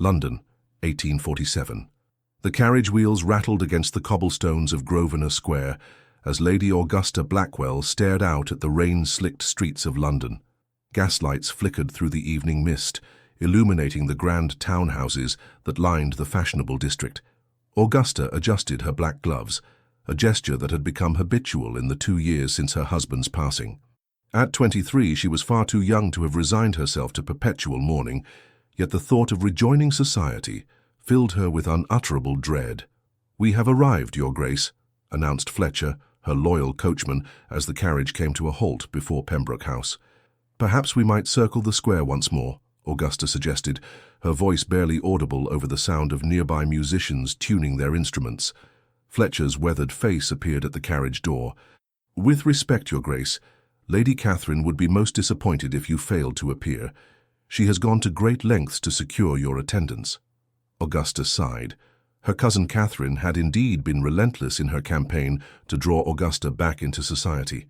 London, 1847. The carriage wheels rattled against the cobblestones of Grosvenor Square as Lady Augusta Blackwell stared out at the rain-slicked streets of London. Gaslights flickered through the evening mist, illuminating the grand townhouses that lined the fashionable district. Augusta adjusted her black gloves, a gesture that had become habitual in the 2 years since her husband's passing. At 23, she was far too young to have resigned herself to perpetual mourning, yet the thought of rejoining society filled her with unutterable dread. "We have arrived, Your Grace," announced Fletcher, her loyal coachman, as the carriage came to a halt before Pembroke House. "Perhaps we might circle the square once more," Augusta suggested, her voice barely audible over the sound of nearby musicians tuning their instruments. Fletcher's weathered face appeared at the carriage door. "With respect, Your Grace, Lady Catherine would be most disappointed if you failed to appear. She has gone to great lengths to secure your attendance." Augusta sighed. Her cousin Catherine had indeed been relentless in her campaign to draw Augusta back into society.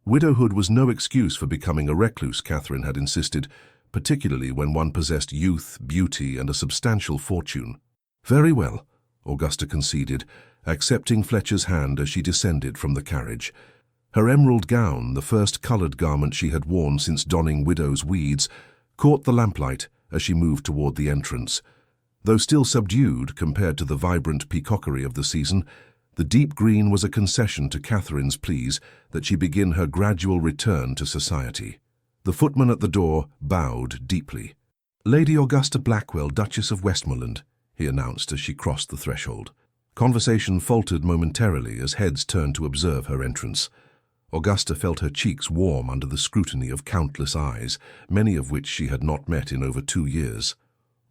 Widowhood was no excuse for becoming a recluse, Catherine had insisted, particularly when one possessed youth, beauty, and a substantial fortune. "Very well," Augusta conceded, accepting Fletcher's hand as she descended from the carriage. Her emerald gown, the first coloured garment she had worn since donning widow's weeds, caught the lamplight as she moved toward the entrance. Though still subdued compared to the vibrant peacockery of the season, the deep green was a concession to Catherine's pleas that she begin her gradual return to society. The footman at the door bowed deeply. "Lady Augusta Blackwell, Duchess of Westmoreland," he announced as she crossed the threshold. Conversation faltered momentarily as heads turned to observe her entrance. Augusta felt her cheeks warm under the scrutiny of countless eyes, many of which she had not met in over 2 years.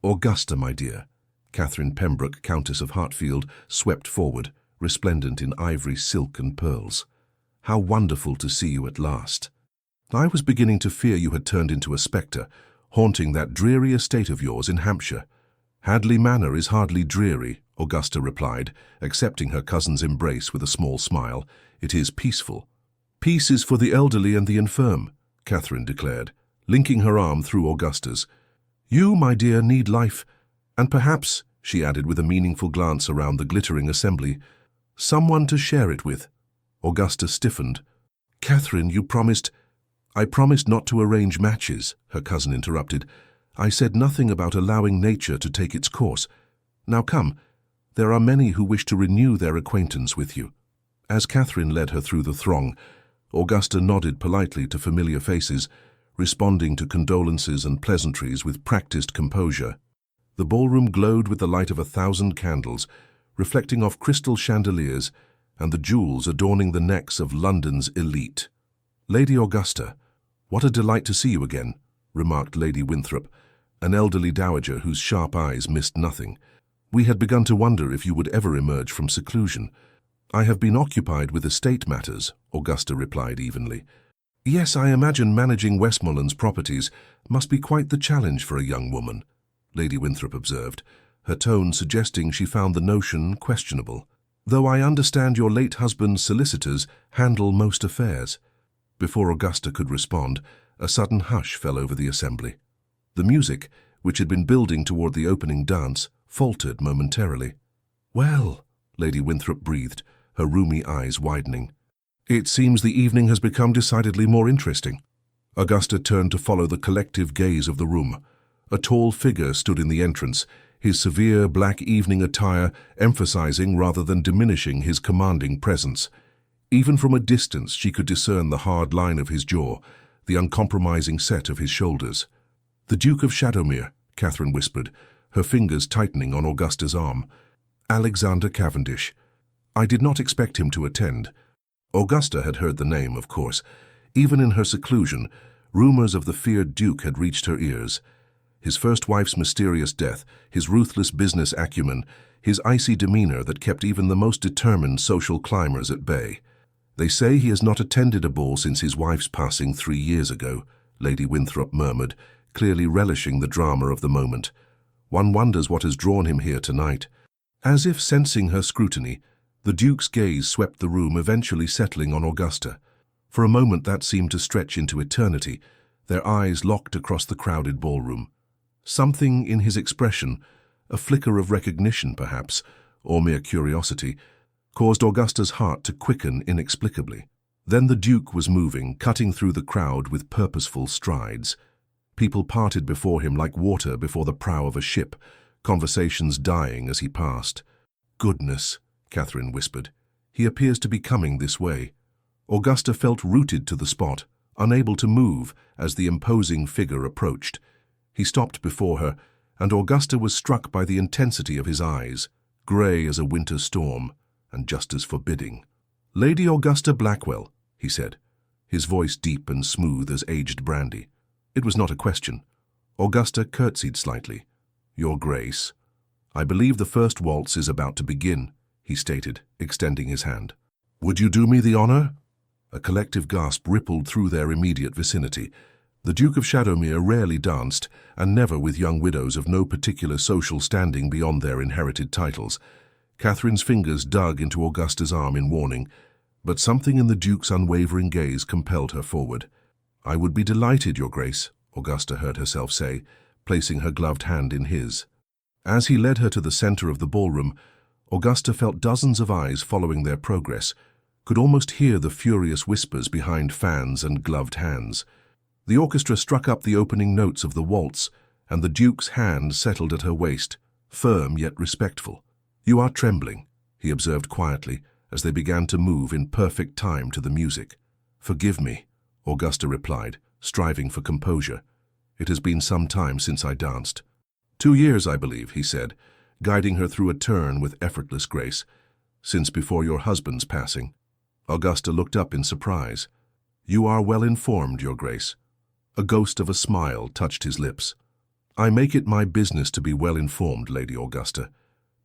"Augusta, my dear," Catherine Pembroke, Countess of Hartfield, swept forward, resplendent in ivory, silk and pearls. "How wonderful to see you at last. I was beginning to fear you had turned into a spectre, haunting that dreary estate of yours in Hampshire." "Hadley Manor is hardly dreary," Augusta replied, accepting her cousin's embrace with a small smile. "It is peaceful." "Peace is for the elderly and the infirm," Catherine declared, linking her arm through Augusta's. "You, my dear, need life, and perhaps," she added with a meaningful glance around the glittering assembly, "someone to share it with." Augusta stiffened. "Catherine, you promised—" "I promised not to arrange matches," her cousin interrupted. "I said nothing about allowing nature to take its course. Now come, there are many who wish to renew their acquaintance with you." As Catherine led her through the throng, Augusta nodded politely to familiar faces, responding to condolences and pleasantries with practiced composure. The ballroom glowed with the light of 1,000 candles, reflecting off crystal chandeliers and the jewels adorning the necks of London's elite. "Lady Augusta, what a delight to see you again," remarked Lady Winthrop, an elderly dowager whose sharp eyes missed nothing. "We had begun to wonder if you would ever emerge from seclusion." "I have been occupied with estate matters," Augusta replied evenly. "Yes, I imagine managing Westmoreland's properties must be quite the challenge for a young woman," Lady Winthrop observed, her tone suggesting she found the notion questionable. "Though I understand your late husband's solicitors handle most affairs." Before Augusta could respond, a sudden hush fell over the assembly. The music, which had been building toward the opening dance, faltered momentarily. "Well," Lady Winthrop breathed, her rheumy eyes widening. "It seems the evening has become decidedly more interesting." Augusta turned to follow the collective gaze of the room. A tall figure stood in the entrance, his severe black evening attire emphasizing rather than diminishing his commanding presence. Even from a distance she could discern the hard line of his jaw, the uncompromising set of his shoulders. "The Duke of Shadowmere," Catherine whispered, her fingers tightening on Augusta's arm. "Alexander Cavendish. I did not expect him to attend." Augusta had heard the name, of course. Even in her seclusion, rumors of the feared Duke had reached her ears. His first wife's mysterious death, his ruthless business acumen, his icy demeanor that kept even the most determined social climbers at bay. "They say he has not attended a ball since his wife's passing 3 years ago," Lady Winthrop murmured, clearly relishing the drama of the moment. "One wonders what has drawn him here tonight." As if sensing her scrutiny, the Duke's gaze swept the room, eventually settling on Augusta. For a moment that seemed to stretch into eternity, their eyes locked across the crowded ballroom. Something in his expression, A flicker of recognition, perhaps, or mere curiosity, caused Augusta's heart to quicken inexplicably. Then the Duke was moving, cutting through the crowd with purposeful strides. People parted before him like water before the prow of a ship, conversations dying as he passed. "Goodness," Catherine whispered. "He appears to be coming this way." Augusta felt rooted to the spot, unable to move as the imposing figure approached. He stopped before her, and Augusta was struck by the intensity of his eyes, grey as a winter storm, and just as forbidding. "Lady Augusta Blackwell," he said, his voice deep and smooth as aged brandy. It was not a question. Augusta curtsied slightly. "Your Grace, I believe the first waltz is about to begin," he stated, extending his hand. "Would you do me the honor?" A collective gasp rippled through their immediate vicinity. The Duke of Shadowmere rarely danced, and never with young widows of no particular social standing beyond their inherited titles. Catherine's fingers dug into Augusta's arm in warning, but something in the Duke's unwavering gaze compelled her forward. "I would be delighted, Your Grace," Augusta heard herself say, placing her gloved hand in his. As he led her to the center of the ballroom, Augusta felt dozens of eyes following their progress, could almost hear the furious whispers behind fans and gloved hands. The orchestra struck up the opening notes of the waltz, and the Duke's hand settled at her waist, firm yet respectful. "You are trembling," he observed quietly, as they began to move in perfect time to the music. "Forgive me," Augusta replied, striving for composure. "It has been some time since I danced." "2 years, I believe," he said, guiding her through a turn with effortless grace. "Since before your husband's passing." Augusta looked up in surprise. "You are well informed, Your Grace." A ghost of a smile touched his lips. "I make it my business to be well informed, Lady Augusta,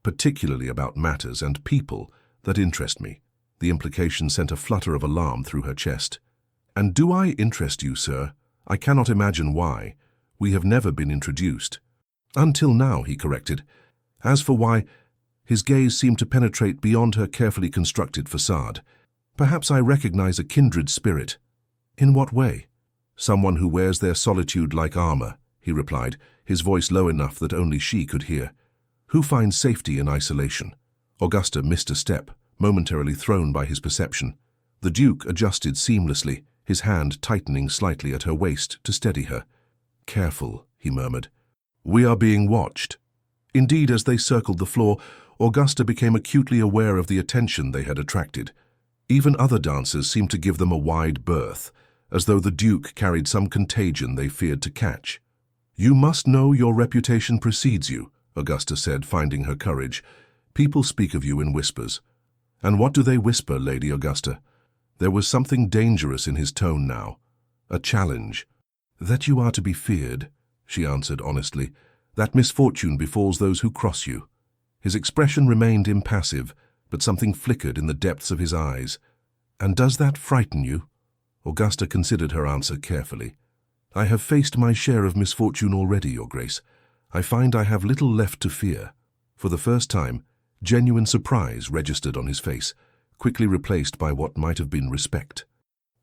particularly about matters and people that interest me." The implication sent a flutter of alarm through her chest. "And do I interest you, sir? I cannot imagine why. We have never been introduced." "Until now," he corrected. "As for why," his gaze seemed to penetrate beyond her carefully constructed facade. "Perhaps I recognize a kindred spirit." "In what way?" "Someone who wears their solitude like armor," he replied, his voice low enough that only she could hear. "Who finds safety in isolation?" Augusta missed a step, momentarily thrown by his perception. The Duke adjusted seamlessly, his hand tightening slightly at her waist to steady her. "Careful," he murmured. "We are being watched." Indeed, as they circled the floor, Augusta became acutely aware of the attention they had attracted. Even other dancers seemed to give them a wide berth, as though the Duke carried some contagion they feared to catch. "You must know your reputation precedes you," Augusta said, finding her courage. "People speak of you in whispers." "And what do they whisper, Lady Augusta?" There was something dangerous in his tone now, a challenge. "That you are to be feared," she answered honestly. "That misfortune befalls those who cross you." His expression remained impassive, but something flickered in the depths of his eyes. "And does that frighten you?" Augusta considered her answer carefully. "I have faced my share of misfortune already, Your Grace. I find I have little left to fear." For the first time, genuine surprise registered on his face, quickly replaced by what might have been respect.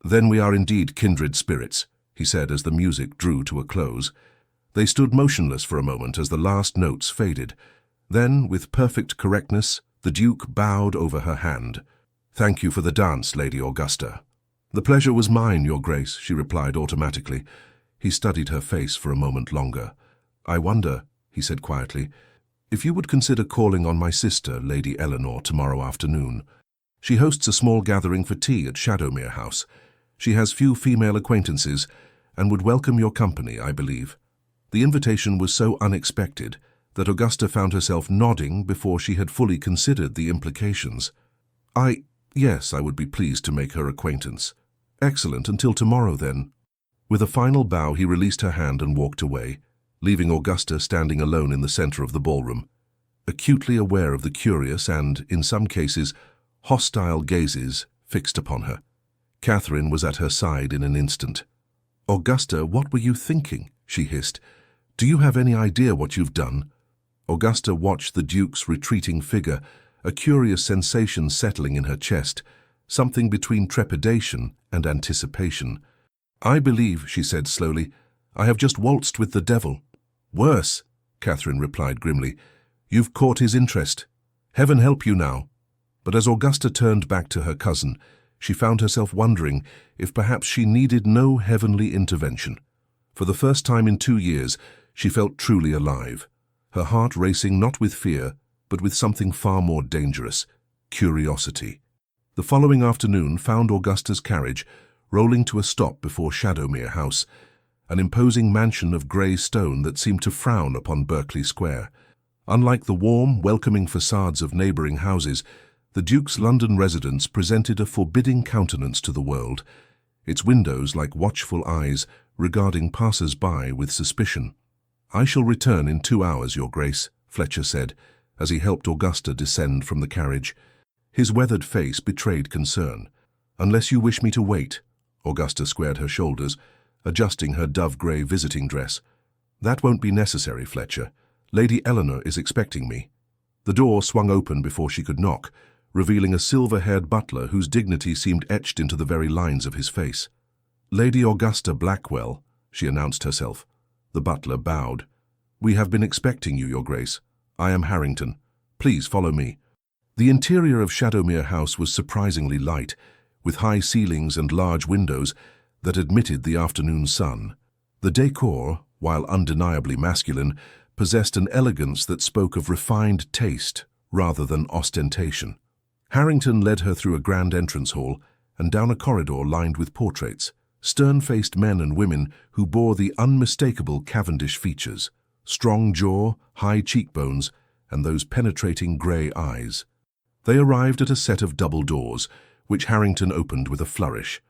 "Then we are indeed kindred spirits," he said as the music drew to a close. They stood motionless for a moment as the last notes faded. Then, with perfect correctness, the Duke bowed over her hand. "Thank you for the dance, Lady Augusta." "The pleasure was mine, Your Grace," she replied automatically. He studied her face for a moment longer. "I wonder," he said quietly, "if you would consider calling on my sister, Lady Eleanor, tomorrow afternoon. She hosts a small gathering for tea at Shadowmere House. She has few female acquaintances, and would welcome your company, I believe." The invitation was so unexpected that Augusta found herself nodding before she had fully considered the implications. Yes, I would be pleased to make her acquaintance." "Excellent, until tomorrow then." With a final bow, he released her hand and walked away, leaving Augusta standing alone in the center of the ballroom, acutely aware of the curious and, in some cases, hostile gazes fixed upon her. Catherine was at her side in an instant. "Augusta, what were you thinking?" she hissed. "Do you have any idea what you've done?" Augusta watched the Duke's retreating figure, a curious sensation settling in her chest, something between trepidation and anticipation. "I believe," she said slowly, "I have just waltzed with the devil." "Worse," Catherine replied grimly. You've caught his interest. Heaven help you now." But as Augusta turned back to her cousin, she found herself wondering if perhaps she needed no heavenly intervention. For the first time in 2 years, she felt truly alive, her heart racing not with fear, but with something far more dangerous: curiosity. The following afternoon found Augusta's carriage rolling to a stop before Shadowmere House, an imposing mansion of grey stone that seemed to frown upon Berkeley Square. Unlike the warm, welcoming facades of neighbouring houses, the Duke's London residence presented a forbidding countenance to the world, its windows like watchful eyes regarding passers-by with suspicion. "I shall return in 2 hours, Your Grace," Fletcher said, as he helped Augusta descend from the carriage. His weathered face betrayed concern. "Unless you wish me to wait," Augusta squared her shoulders, adjusting her dove-grey visiting dress. "That won't be necessary, Fletcher. Lady Eleanor is expecting me." The door swung open before she could knock, revealing a silver-haired butler whose dignity seemed etched into the very lines of his face. "Lady Augusta Blackwell," she announced herself. The butler bowed. "We have been expecting you, Your Grace. I am Harrington. Please follow me." The interior of Shadowmere House was surprisingly light, with high ceilings and large windows that admitted the afternoon sun. The decor, while undeniably masculine, possessed an elegance that spoke of refined taste rather than ostentation. Harrington led her through a grand entrance hall and down a corridor lined with portraits, stern-faced men and women who bore the unmistakable Cavendish features: strong jaw, high cheekbones, and those penetrating grey eyes. They arrived at a set of double doors, which Harrington opened with a flourish.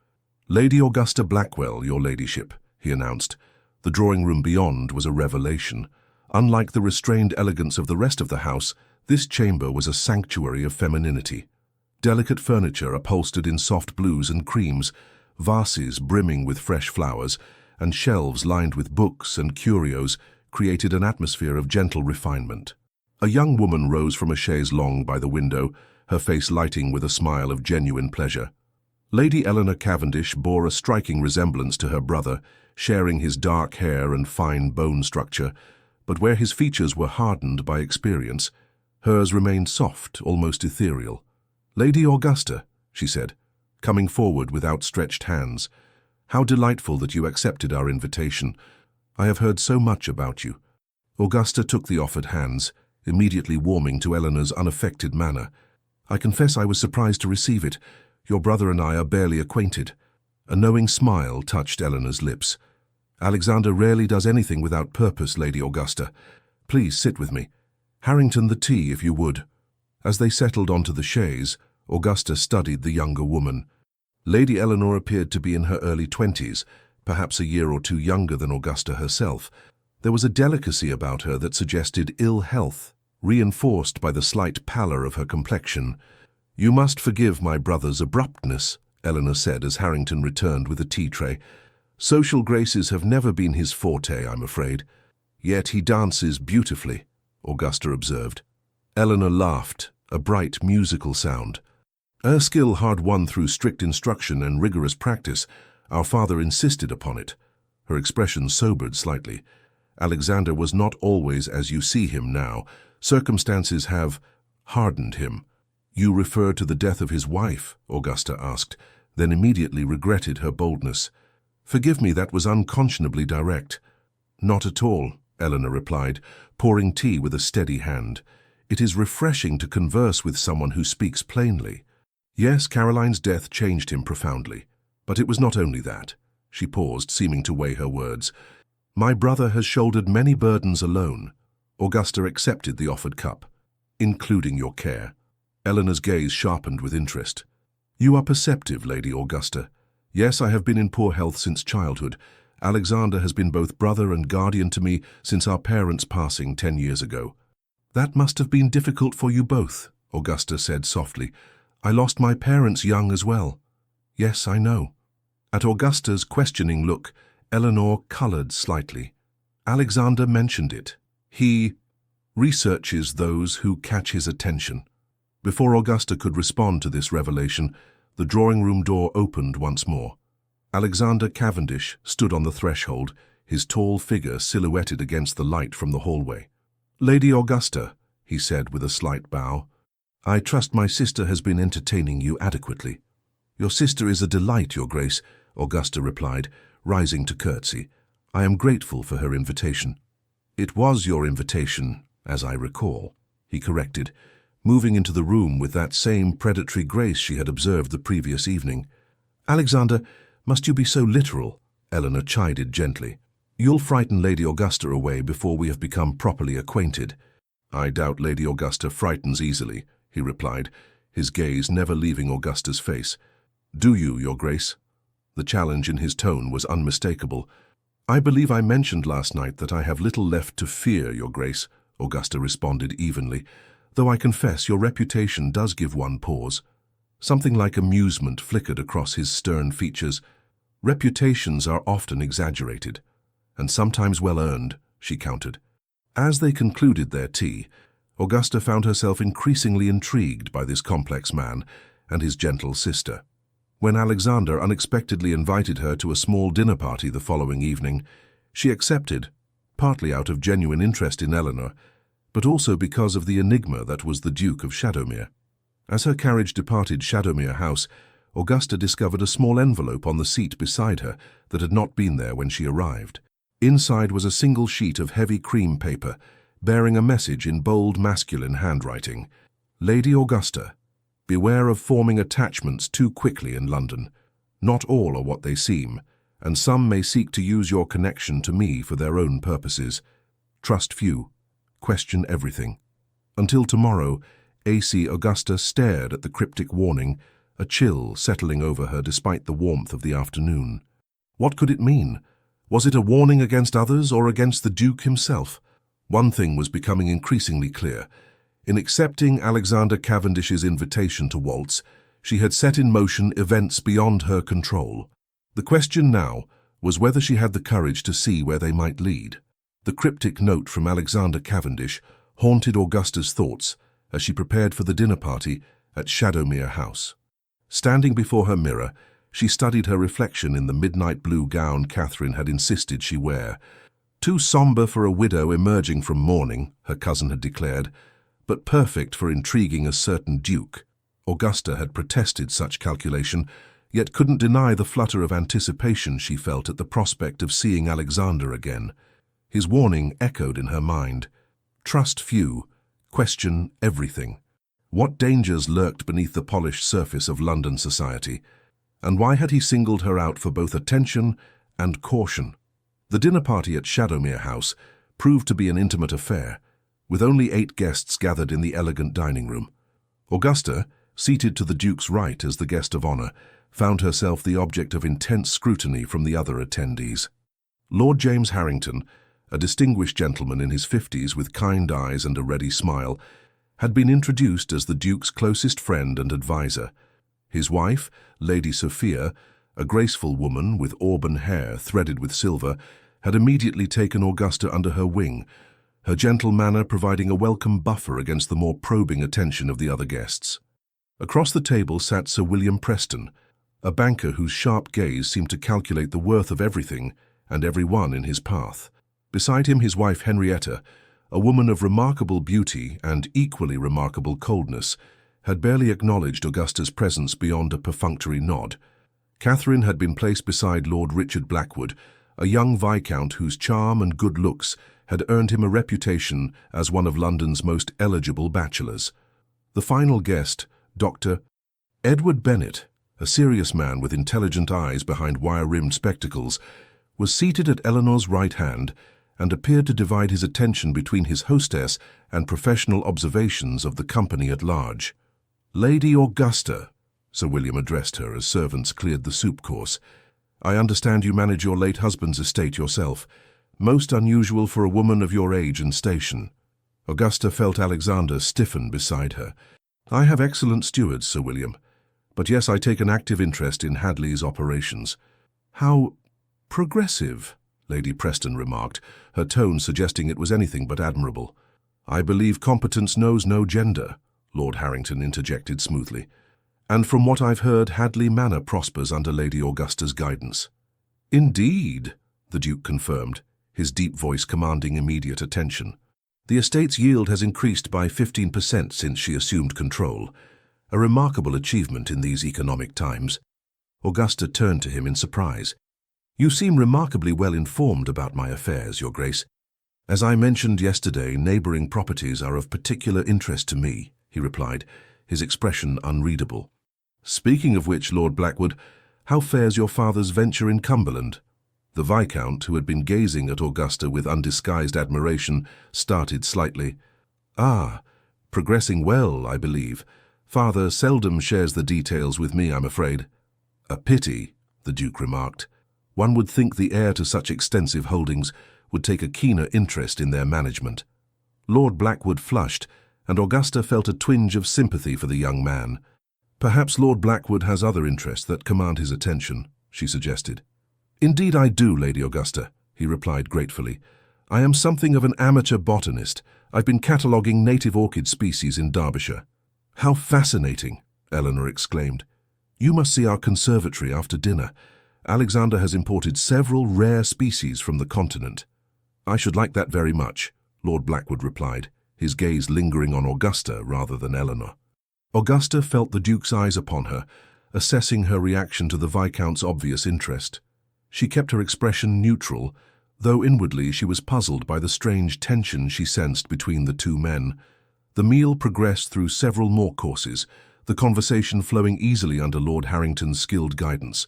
"Lady Augusta Blackwell, Your Ladyship," he announced. The drawing-room beyond was a revelation. Unlike the restrained elegance of the rest of the house, this chamber was a sanctuary of femininity. Delicate furniture upholstered in soft blues and creams, vases brimming with fresh flowers, and shelves lined with books and curios created an atmosphere of gentle refinement. A young woman rose from a chaise longue by the window, her face lighting with a smile of genuine pleasure. Lady Eleanor Cavendish bore a striking resemblance to her brother, sharing his dark hair and fine bone structure, but where his features were hardened by experience, hers remained soft, almost ethereal. "Lady Augusta," she said, coming forward with outstretched hands, "how delightful that you accepted our invitation. I have heard so much about you." Augusta took the offered hands, immediately warming to Eleanor's unaffected manner. "I confess I was surprised to receive it. Your brother and I are barely acquainted." A knowing smile touched Eleanor's lips. "Alexander rarely does anything without purpose, Lady Augusta. Please sit with me. Harrington, the tea, if you would." As they settled onto the chaise, Augusta studied the younger woman. Lady Eleanor appeared to be in her early 20s, perhaps a year or two younger than Augusta herself. There was a delicacy about her that suggested ill health, reinforced by the slight pallor of her complexion. "You must forgive my brother's abruptness," Eleanor said as Harrington returned with a tea tray. "Social graces have never been his forte, I'm afraid." "Yet he dances beautifully," Augusta observed. Eleanor laughed, a bright musical sound. "Her skill hard-won through strict instruction and rigorous practice. Our father insisted upon it." Her expression sobered slightly. "Alexander was not always as you see him now. Circumstances have hardened him." "You refer to the death of his wife?" Augusta asked, then immediately regretted her boldness. "Forgive me, that was unconscionably direct." "Not at all," Eleanor replied, pouring tea with a steady hand. "It is refreshing to converse with someone who speaks plainly. Yes, Caroline's death changed him profoundly. But it was not only that." She paused, seeming to weigh her words. "My brother has shouldered many burdens alone." Augusta accepted the offered cup. "Including your care." Eleanor's gaze sharpened with interest. "You are perceptive, Lady Augusta. Yes, I have been in poor health since childhood. Alexander has been both brother and guardian to me since our parents' passing 10 years ago." "That must have been difficult for you both," Augusta said softly. "I lost my parents young as well." "Yes, I know." At Augusta's questioning look, Eleanor coloured slightly. "Alexander mentioned it. He researches those who catch his attention." Before Augusta could respond to this revelation, the drawing-room door opened once more. Alexander Cavendish stood on the threshold, his tall figure silhouetted against the light from the hallway. "Lady Augusta," he said with a slight bow. "I trust my sister has been entertaining you adequately." "Your sister is a delight, Your Grace," Augusta replied, rising to curtsy. "I am grateful for her invitation." "It was your invitation, as I recall," he corrected, moving into the room with that same predatory grace she had observed the previous evening. "Alexander, must you be so literal?" Eleanor chided gently. "You'll frighten Lady Augusta away before we have become properly acquainted." "I doubt Lady Augusta frightens easily," he replied, his gaze never leaving Augusta's face. "Do you, Your Grace?" The challenge in his tone was unmistakable. "I believe I mentioned last night that I have little left to fear, Your Grace," Augusta responded evenly, "though I confess your reputation does give one pause." Something like amusement flickered across his stern features. "Reputations are often exaggerated, and sometimes well-earned," she countered. As they concluded their tea, Augusta found herself increasingly intrigued by this complex man and his gentle sister. When Alexander unexpectedly invited her to a small dinner party the following evening, she accepted, partly out of genuine interest in Eleanor, but also because of the enigma that was the Duke of Shadowmere. As her carriage departed Shadowmere House, Augusta discovered a small envelope on the seat beside her that had not been there when she arrived. Inside was a single sheet of heavy cream paper, bearing a message in bold masculine handwriting. "Lady Augusta, beware of forming attachments too quickly in London. Not all are what they seem, and some may seek to use your connection to me for their own purposes. Trust few. Question everything." Until tomorrow, A.C. Augusta stared at the cryptic warning, a chill settling over her despite the warmth of the afternoon. What could it mean? Was it a warning against others or against the Duke himself? One thing was becoming increasingly clear. In accepting Alexander Cavendish's invitation to Waltz, she had set in motion events beyond her control. The question now was whether she had the courage to see where they might lead. The cryptic note from Alexander Cavendish haunted Augusta's thoughts as she prepared for the dinner party at Shadowmere House. Standing before her mirror, she studied her reflection in the midnight blue gown Catherine had insisted she wear. Too sombre for a widow emerging from mourning, her cousin had declared, but perfect for intriguing a certain duke. Augusta had protested such calculation, yet couldn't deny the flutter of anticipation she felt at the prospect of seeing Alexander again. His warning echoed in her mind. Trust few, question everything. What dangers lurked beneath the polished surface of London society? And why had he singled her out for both attention and caution? The dinner party at Shadowmere House proved to be an intimate affair, with only 8 guests gathered in the elegant dining room. Augusta, seated to the Duke's right as the guest of honor, found herself the object of intense scrutiny from the other attendees. Lord James Harrington, a distinguished gentleman in his 50s with kind eyes and a ready smile, had been introduced as the Duke's closest friend and advisor. His wife, Lady Sophia, a graceful woman with auburn hair threaded with silver, had immediately taken Augusta under her wing, her gentle manner providing a welcome buffer against the more probing attention of the other guests. Across the table sat Sir William Preston, a banker whose sharp gaze seemed to calculate the worth of everything and everyone in his path. Beside him his wife Henrietta, a woman of remarkable beauty and equally remarkable coldness, had barely acknowledged Augusta's presence beyond a perfunctory nod. Catherine had been placed beside Lord Richard Blackwood, a young viscount whose charm and good looks had earned him a reputation as one of London's most eligible bachelors. The final guest, Dr. Edward Bennett, a serious man with intelligent eyes behind wire-rimmed spectacles, was seated at Eleanor's right hand and appeared to divide his attention between his hostess and professional observations of the company at large. "Lady Augusta," Sir William addressed her as servants cleared the soup course, "I understand you manage your late husband's estate yourself. Most unusual for a woman of your age and station." Augusta felt Alexander stiffen beside her. "I have excellent stewards, Sir William, but yes, I take an active interest in Hadley's operations." "How progressive," Lady Preston remarked, her tone suggesting it was anything but admirable. "I believe competence knows no gender," Lord Harrington interjected smoothly. "And from what I've heard, Hadley Manor prospers under Lady Augusta's guidance." "Indeed," the Duke confirmed, his deep voice commanding immediate attention. The estate's yield has increased by 15% since she assumed control, a remarkable achievement in these economic times. Augusta turned to him in surprise. You seem remarkably well informed about my affairs, Your Grace. As I mentioned yesterday, neighbouring properties are of particular interest to me, he replied, his expression unreadable. Speaking of which, Lord Blackwood, how fares your father's venture in Cumberland? The Viscount, who had been gazing at Augusta with undisguised admiration, started slightly. Ah, progressing well, I believe. Father seldom shares the details with me, I'm afraid. A pity, the Duke remarked. One would think the heir to such extensive holdings would take a keener interest in their management. Lord Blackwood flushed, and Augusta felt a twinge of sympathy for the young man. Perhaps Lord Blackwood has other interests that command his attention, she suggested. Indeed I do, Lady Augusta, he replied gratefully. I am something of an amateur botanist. I've been cataloguing native orchid species in Derbyshire. How fascinating, Eleanor exclaimed. You must see our conservatory after dinner. Alexander has imported several rare species from the continent. I should like that very much, Lord Blackwood replied, his gaze lingering on Augusta rather than Eleanor. Augusta felt the Duke's eyes upon her, assessing her reaction to the Viscount's obvious interest. She kept her expression neutral, though inwardly she was puzzled by the strange tension she sensed between the two men. The meal progressed through several more courses, the conversation flowing easily under Lord Harrington's skilled guidance.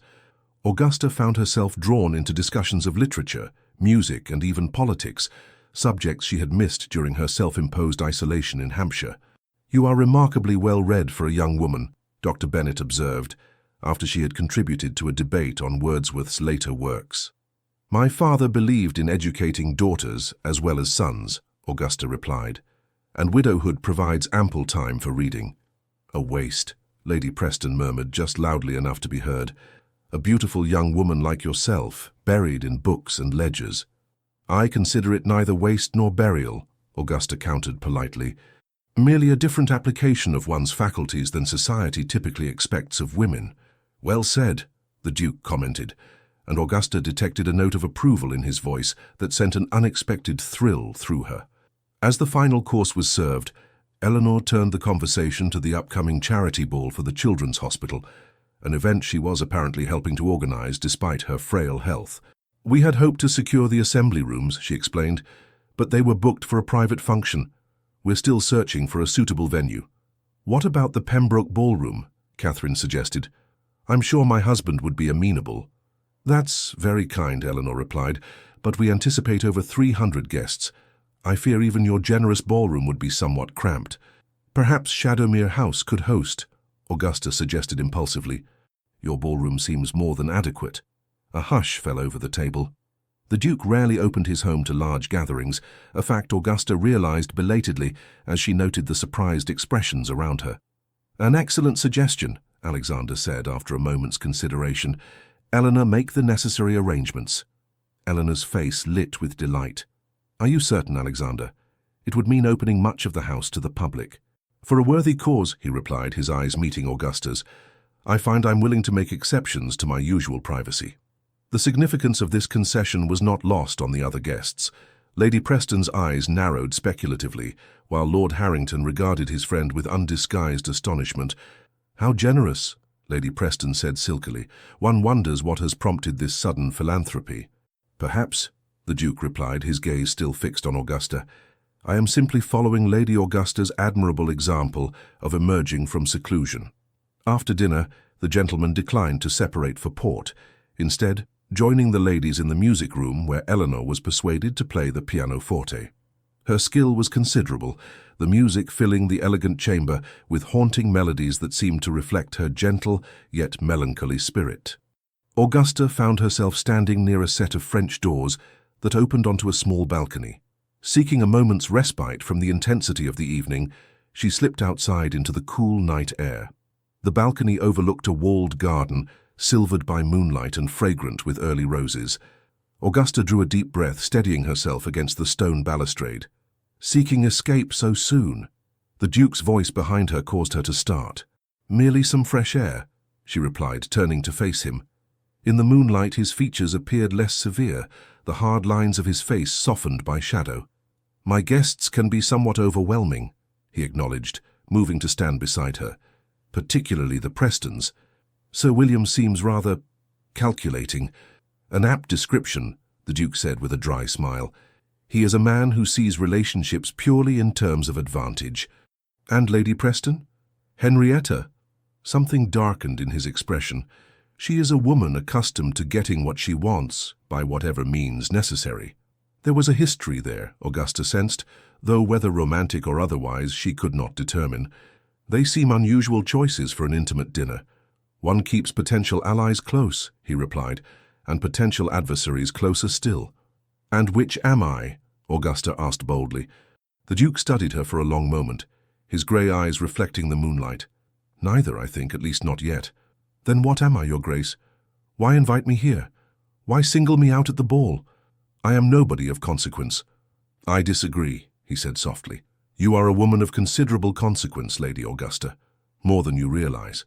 Augusta found herself drawn into discussions of literature, music, and even politics, subjects she had missed during her self-imposed isolation in Hampshire. You are remarkably well read for a young woman, Dr. Bennett observed, after she had contributed to a debate on Wordsworth's later works. My father believed in educating daughters as well as sons, Augusta replied, and widowhood provides ample time for reading. A waste, Lady Preston murmured just loudly enough to be heard. A beautiful young woman like yourself, buried in books and ledgers. I consider it neither waste nor burial, Augusta countered politely. Merely a different application of one's faculties than society typically expects of women. Well said, the Duke commented, and Augusta detected a note of approval in his voice that sent an unexpected thrill through her. As the final course was served, Eleanor turned the conversation to the upcoming charity ball for the Children's Hospital, an event she was apparently helping to organize despite her frail health. We had hoped to secure the assembly rooms, she explained, but they were booked for a private function. We're still searching for a suitable venue. What about the Pembroke ballroom? Catherine suggested. I'm sure my husband would be amenable. That's very kind, Eleanor replied, but we anticipate over 300 guests. I fear even your generous ballroom would be somewhat cramped. Perhaps Shadowmere House could host, Augusta suggested impulsively. Your ballroom seems more than adequate. A hush fell over the table. The Duke rarely opened his home to large gatherings, a fact Augusta realized belatedly as she noted the surprised expressions around her. An excellent suggestion, Alexander said after a moment's consideration. Eleanor, make the necessary arrangements. Eleanor's face lit with delight. Are you certain, Alexander? It would mean opening much of the house to the public. For a worthy cause, he replied, his eyes meeting Augusta's. I find I'm willing to make exceptions to my usual privacy. The significance of this concession was not lost on the other guests. Lady Preston's eyes narrowed speculatively, while Lord Harrington regarded his friend with undisguised astonishment. How generous, Lady Preston said silkily. One wonders what has prompted this sudden philanthropy. Perhaps, the Duke replied, his gaze still fixed on Augusta. I am simply following Lady Augusta's admirable example of emerging from seclusion. After dinner, the gentlemen declined to separate for port, instead joining the ladies in the music room where Eleanor was persuaded to play the pianoforte. Her skill was considerable, the music filling the elegant chamber with haunting melodies that seemed to reflect her gentle yet melancholy spirit. Augusta found herself standing near a set of French doors that opened onto a small balcony. Seeking a moment's respite from the intensity of the evening, she slipped outside into the cool night air. The balcony overlooked a walled garden, silvered by moonlight and fragrant with early roses. Augusta drew a deep breath, steadying herself against the stone balustrade. Seeking escape so soon? The Duke's voice behind her caused her to start. Merely some fresh air, she replied, turning to face him. In the moonlight his features appeared less severe, the hard lines of his face softened by shadow. My guests can be somewhat overwhelming, he acknowledged, moving to stand beside her. Particularly the Prestons. Sir William seems rather calculating. An apt description, the Duke said with a dry smile. He is a man who sees relationships purely in terms of advantage. And Lady Preston? Henrietta? Something darkened in his expression. She is a woman accustomed to getting what she wants, by whatever means necessary. There was a history there, Augusta sensed, though whether romantic or otherwise she could not determine. They seem unusual choices for an intimate dinner. One keeps potential allies close, he replied, and potential adversaries closer still. And which am I? Augusta asked boldly. The Duke studied her for a long moment, his grey eyes reflecting the moonlight. Neither, I think, at least not yet. Then what am I, Your Grace? Why invite me here? Why single me out at the ball? I am nobody of consequence. I disagree, he said softly. You are a woman of considerable consequence, Lady Augusta, more than you realize.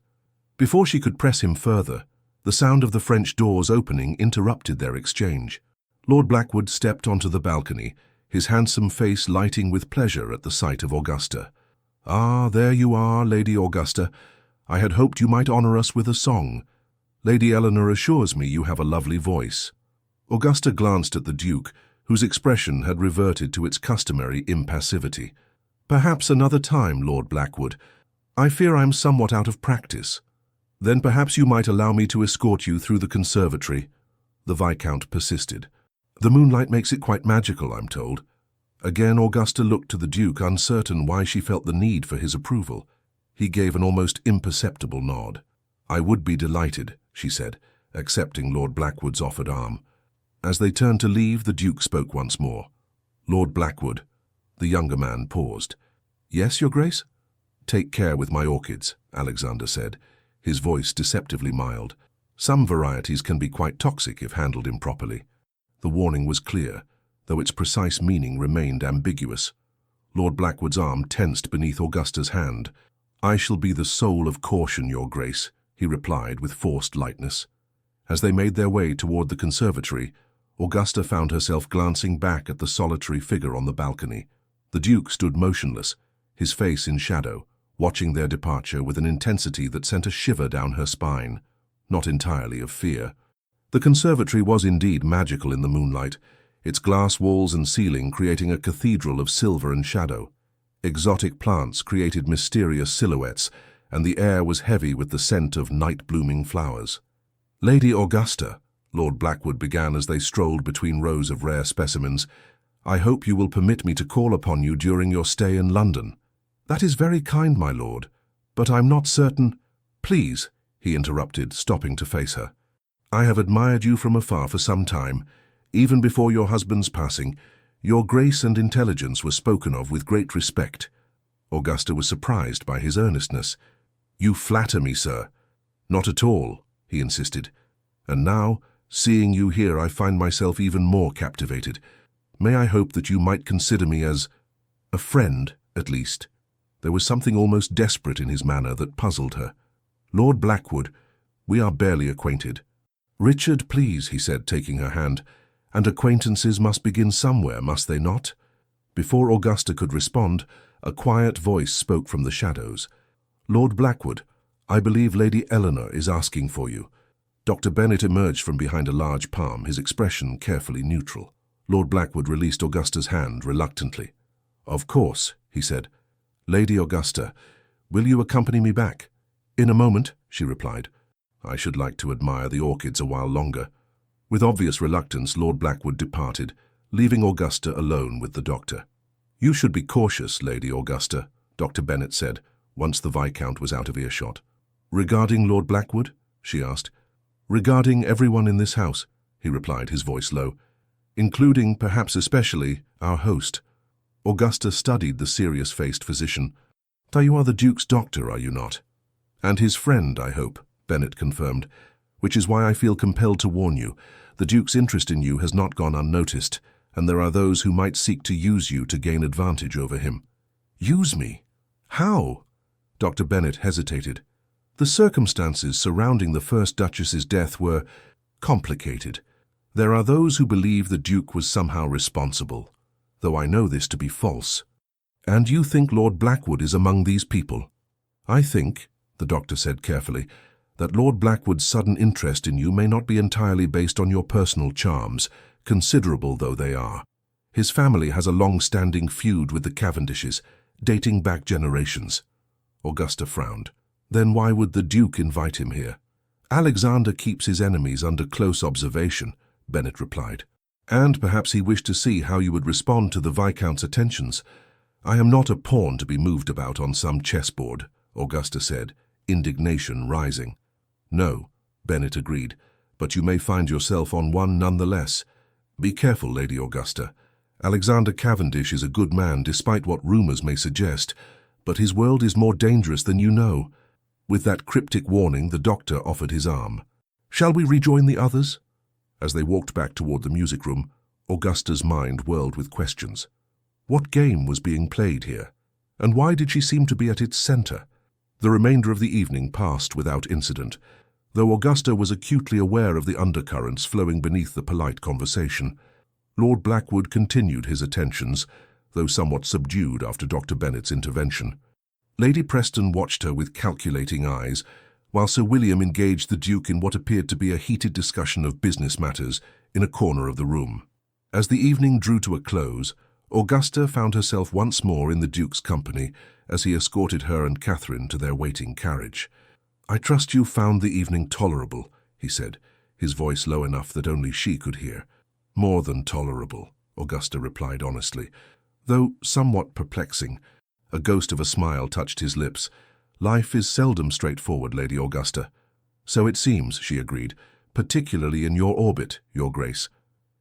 Before she could press him further, the sound of the French doors opening interrupted their exchange. Lord Blackwood stepped onto the balcony, his handsome face lighting with pleasure at the sight of Augusta. Ah, there you are, Lady Augusta. I had hoped you might honor us with a song. Lady Eleanor assures me you have a lovely voice. Augusta glanced at the Duke, whose expression had reverted to its customary impassivity. Perhaps another time, Lord Blackwood. I fear I am somewhat out of practice. Then perhaps you might allow me to escort you through the conservatory. The Viscount persisted. The moonlight makes it quite magical, I'm told. Again Augusta looked to the Duke, uncertain why she felt the need for his approval. He gave an almost imperceptible nod. I would be delighted, she said, accepting Lord Blackwood's offered arm. As they turned to leave, the Duke spoke once more. Lord Blackwood. The younger man paused. Yes, Your Grace? Take care with my orchids, Alexander said, his voice deceptively mild. Some varieties can be quite toxic if handled improperly. The warning was clear, though its precise meaning remained ambiguous. Lord Blackwood's arm tensed beneath Augusta's hand. I shall be the soul of caution, Your Grace, he replied with forced lightness. As they made their way toward the conservatory, Augusta found herself glancing back at the solitary figure on the balcony. The Duke stood motionless, his face in shadow, watching their departure with an intensity that sent a shiver down her spine, not entirely of fear. The conservatory was indeed magical in the moonlight, its glass walls and ceiling creating a cathedral of silver and shadow. Exotic plants created mysterious silhouettes, and the air was heavy with the scent of night-blooming flowers. Lady Augusta, Lord Blackwood began as they strolled between rows of rare specimens, I hope you will permit me to call upon you during your stay in London. That is very kind, my lord, but I'm not certain— Please, he interrupted, stopping to face her. I have admired you from afar for some time. Even before your husband's passing, your grace and intelligence were spoken of with great respect. Augusta was surprised by his earnestness. You flatter me, sir. Not at all, he insisted. And now, seeing you here, I find myself even more captivated. May I hope that you might consider me as a friend, at least? There was something almost desperate in his manner that puzzled her. Lord Blackwood, we are barely acquainted. Richard, please, he said, taking her hand. And acquaintances must begin somewhere, must they not? Before Augusta could respond, a quiet voice spoke from the shadows. Lord Blackwood, I believe Lady Eleanor is asking for you. Dr. Bennett emerged from behind a large palm, his expression carefully neutral. Lord Blackwood released Augusta's hand reluctantly. Of course, he said. Lady Augusta, will you accompany me back? In a moment, she replied. I should like to admire the orchids a while longer. With obvious reluctance, Lord Blackwood departed, leaving Augusta alone with the doctor. You should be cautious, Lady Augusta, Dr. Bennett said, once the Viscount was out of earshot. Regarding Lord Blackwood? She asked. Regarding everyone in this house, he replied, his voice low, including, perhaps especially, our host. Augusta studied the serious-faced physician. You are the Duke's doctor, are you not? And his friend, I hope, Bennett confirmed, which is why I feel compelled to warn you. The Duke's interest in you has not gone unnoticed, and there are those who might seek to use you to gain advantage over him. Use me? How? Dr. Bennett hesitated. The circumstances surrounding the first Duchess's death were complicated. There are those who believe the Duke was somehow responsible. though I know this to be false. And you think Lord Blackwood is among these people? I think, the doctor said carefully, that Lord Blackwood's sudden interest in you may not be entirely based on your personal charms, considerable though they are. His family has a long-standing feud with the Cavendishes, dating back generations. Augusta frowned. Then why would the Duke invite him here? Alexander keeps his enemies under close observation, Bennett replied. And perhaps he wished to see how you would respond to the Viscount's attentions. I am not a pawn to be moved about on some chessboard, Augusta said, indignation rising. No, Bennett agreed, but you may find yourself on one nonetheless. Be careful, Lady Augusta. Alexander Cavendish is a good man despite what rumors may suggest, but his world is more dangerous than you know. With that cryptic warning, the doctor offered his arm. Shall we rejoin the others? As they walked back toward the music room, Augusta's mind whirled with questions. What game was being played here? And why did she seem to be at its center? The remainder of the evening passed without incident, though Augusta was acutely aware of the undercurrents flowing beneath the polite conversation. Lord Blackwood continued his attentions, though somewhat subdued after Dr. Bennett's intervention. Lady Preston watched her with calculating eyes, while Sir William engaged the Duke in what appeared to be a heated discussion of business matters in a corner of the room. As the evening drew to a close, Augusta found herself once more in the Duke's company as he escorted her and Catherine to their waiting carriage. I trust you found the evening tolerable, he said, his voice low enough that only she could hear. More than tolerable, Augusta replied honestly, though somewhat perplexing. A ghost of a smile touched his lips. Life is seldom straightforward, Lady Augusta. So it seems, she agreed, particularly in your orbit, Your Grace.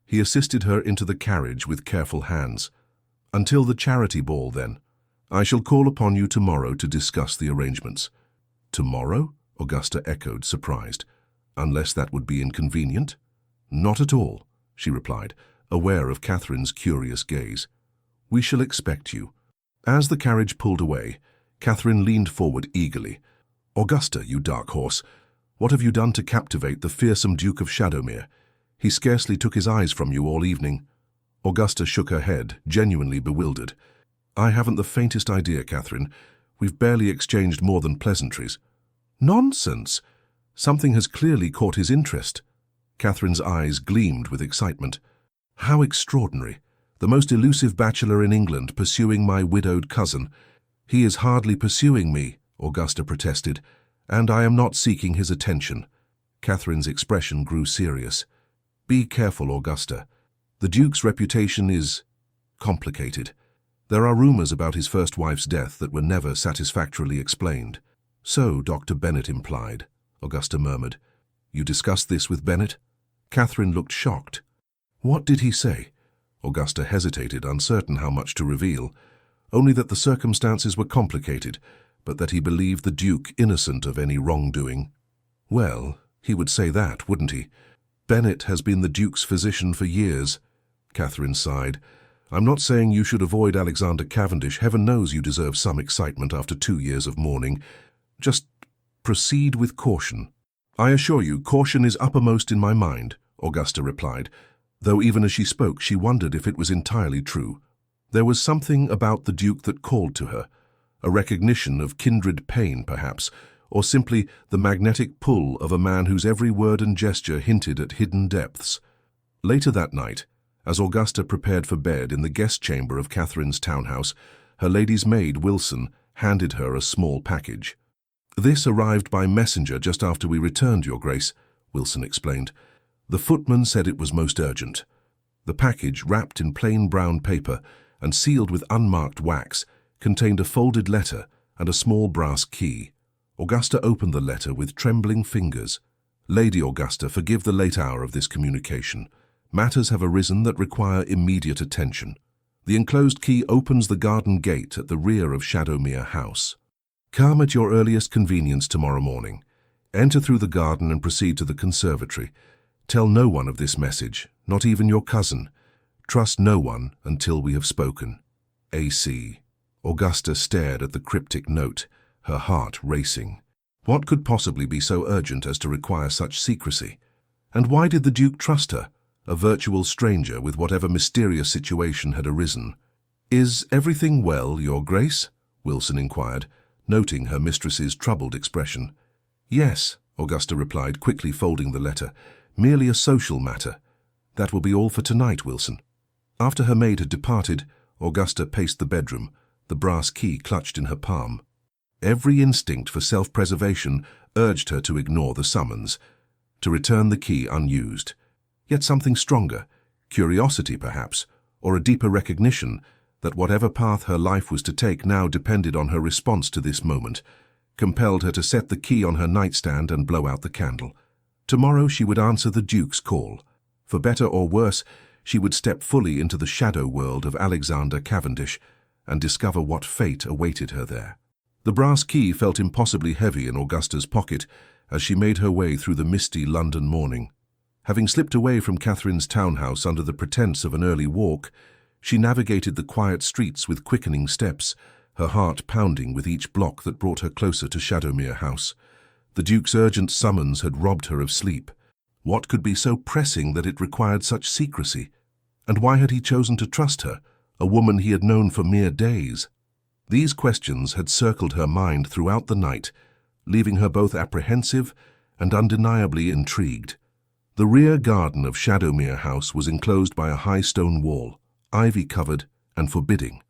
He assisted her into the carriage with careful hands. Until the charity ball, then. I shall call upon you tomorrow to discuss the arrangements. Tomorrow? Augusta echoed, surprised. Unless that would be inconvenient? Not at all, she replied, aware of Catherine's curious gaze. We shall expect you. As the carriage pulled away, Catherine leaned forward eagerly. Augusta, you dark horse, what have you done to captivate the fearsome Duke of Shadowmere? He scarcely took his eyes from you all evening. Augusta shook her head, genuinely bewildered. I haven't the faintest idea, Catherine. We've barely exchanged more than pleasantries. Nonsense! Something has clearly caught his interest. Catherine's eyes gleamed with excitement. How extraordinary! The most elusive bachelor in England pursuing my widowed cousin. He is hardly pursuing me, Augusta protested, and I am not seeking his attention. Catherine's expression grew serious. Be careful, Augusta. The Duke's reputation is complicated. There are rumors about his first wife's death that were never satisfactorily explained. So, Dr. Bennett implied, Augusta murmured. You discussed this with Bennett? Catherine looked shocked. What did he say? Augusta hesitated, uncertain how much to reveal. Only that the circumstances were complicated, but that he believed the Duke innocent of any wrongdoing. Well, he would say that, wouldn't he? Bennett has been the Duke's physician for years. Catherine sighed. I'm not saying you should avoid Alexander Cavendish. Heaven knows you deserve some excitement after 2 years of mourning. Just proceed with caution. I assure you, caution is uppermost in my mind, Augusta replied, though even as she spoke she wondered if it was entirely true. There was something about the Duke that called to her, a recognition of kindred pain, perhaps, or simply the magnetic pull of a man whose every word and gesture hinted at hidden depths. Later that night, as Augusta prepared for bed in the guest chamber of Catherine's townhouse, her lady's maid, Wilson, handed her a small package. This arrived by messenger just after we returned, Your Grace, Wilson explained. The footman said it was most urgent. The package, wrapped in plain brown paper and sealed with unmarked wax, contained a folded letter and a small brass key. Augusta opened the letter with trembling fingers. Lady Augusta, forgive the late hour of this communication. Matters have arisen that require immediate attention. The enclosed key opens the garden gate at the rear of Shadowmere House. Come at your earliest convenience tomorrow morning. Enter through the garden and proceed to the conservatory. Tell no one of this message, not even your cousin. Trust no one until we have spoken. A.C. Augusta stared at the cryptic note, her heart racing. What could possibly be so urgent as to require such secrecy? And why did the Duke trust her? a virtual stranger with whatever mysterious situation had arisen. "Is everything well, Your Grace?" Wilson inquired, noting her mistress's troubled expression. "Yes," Augusta replied, quickly folding the letter. "Merely a social matter. That will be all for tonight, Wilson." After her maid had departed, Augusta paced the bedroom, the brass key clutched in her palm. Every instinct for self-preservation urged her to ignore the summons, to return the key unused. Yet something stronger, curiosity perhaps, or a deeper recognition that whatever path her life was to take now depended on her response to this moment, compelled her to set the key on her nightstand and blow out the candle. Tomorrow she would answer the Duke's call. For better or worse, she would step fully into the shadow world of Alexander Cavendish and discover what fate awaited her there. The brass key felt impossibly heavy in Augusta's pocket as she made her way through the misty London morning. Having slipped away from Catherine's townhouse under the pretense of an early walk, she navigated the quiet streets with quickening steps, her heart pounding with each block that brought her closer to Shadowmere House. The Duke's urgent summons had robbed her of sleep. What could be so pressing that it required such secrecy? And why had he chosen to trust her, a woman he had known for mere days? These questions had circled her mind throughout the night, leaving her both apprehensive and undeniably intrigued. The rear garden of Shadowmere House was enclosed by a high stone wall, ivy-covered and forbidding.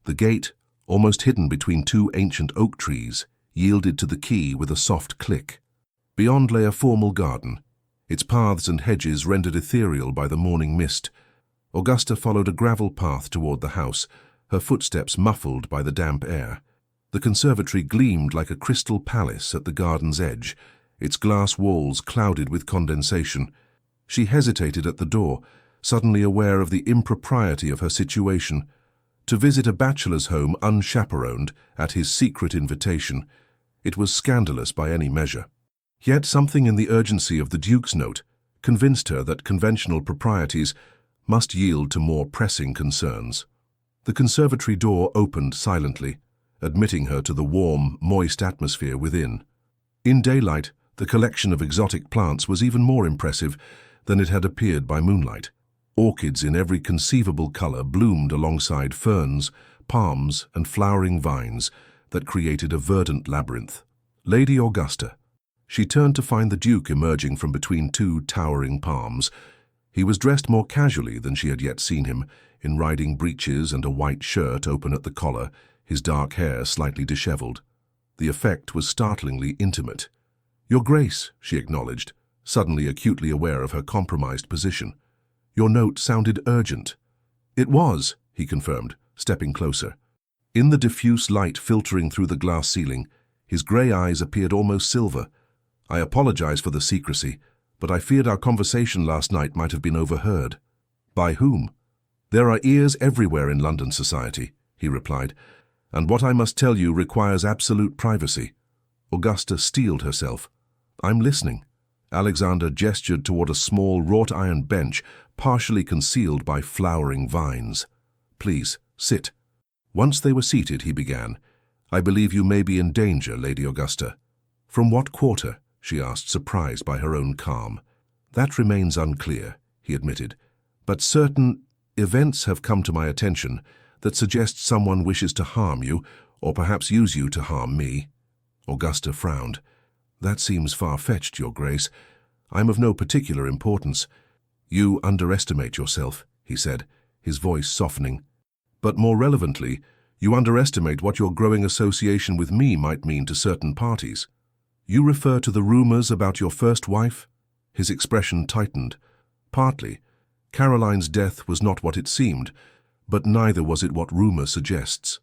The gate, almost hidden between two ancient oak trees, yielded to the key with a soft click. Beyond lay a formal garden, its paths and hedges rendered ethereal by the morning mist. Augusta followed a gravel path toward the house, her footsteps muffled by the damp air. The conservatory gleamed like a crystal palace at the garden's edge, its glass walls clouded with condensation. She hesitated at the door, suddenly aware of the impropriety of her situation. To visit a bachelor's home unchaperoned at his secret invitation, it was scandalous by any measure. Yet something in the urgency of the Duke's note convinced her that conventional proprieties must yield to more pressing concerns. The conservatory door opened silently, admitting her to the warm, moist atmosphere within. In daylight, the collection of exotic plants was even more impressive than it had appeared by moonlight. Orchids in every conceivable color bloomed alongside ferns, palms, and flowering vines that created a verdant labyrinth. Lady Augusta. She turned to find the Duke emerging from between two towering palms. He was dressed more casually than she had yet seen him, in riding breeches and a white shirt open at the collar, his dark hair slightly disheveled. The effect was startlingly intimate. "Your Grace," she acknowledged, suddenly acutely aware of her compromised position. "Your note sounded urgent." "It was," he confirmed, stepping closer. In the diffuse light filtering through the glass ceiling, his grey eyes appeared almost silver. "I apologize for the secrecy, but I feared our conversation last night might have been overheard." "By whom?" "There are ears everywhere in London society," he replied, "and what I must tell you requires absolute privacy." Augusta steeled herself. "I'm listening." Alexander gestured toward a small wrought-iron bench partially concealed by flowering vines. "Please, sit." Once they were seated, he began. "I believe you may be in danger, Lady Augusta." "From what quarter?" she asked, surprised by her own calm. "That remains unclear," he admitted, "but certain events have come to my attention that suggest someone wishes to harm you, or perhaps use you to harm me." Augusta frowned. "That seems far-fetched, Your Grace. I'm of no particular importance." "You underestimate yourself," he said, his voice softening. "But more relevantly, you underestimate what your growing association with me might mean to certain parties." "You refer to the rumors about your first wife?" His expression tightened. "Partly. Caroline's death was not what it seemed, but neither was it what rumor suggests."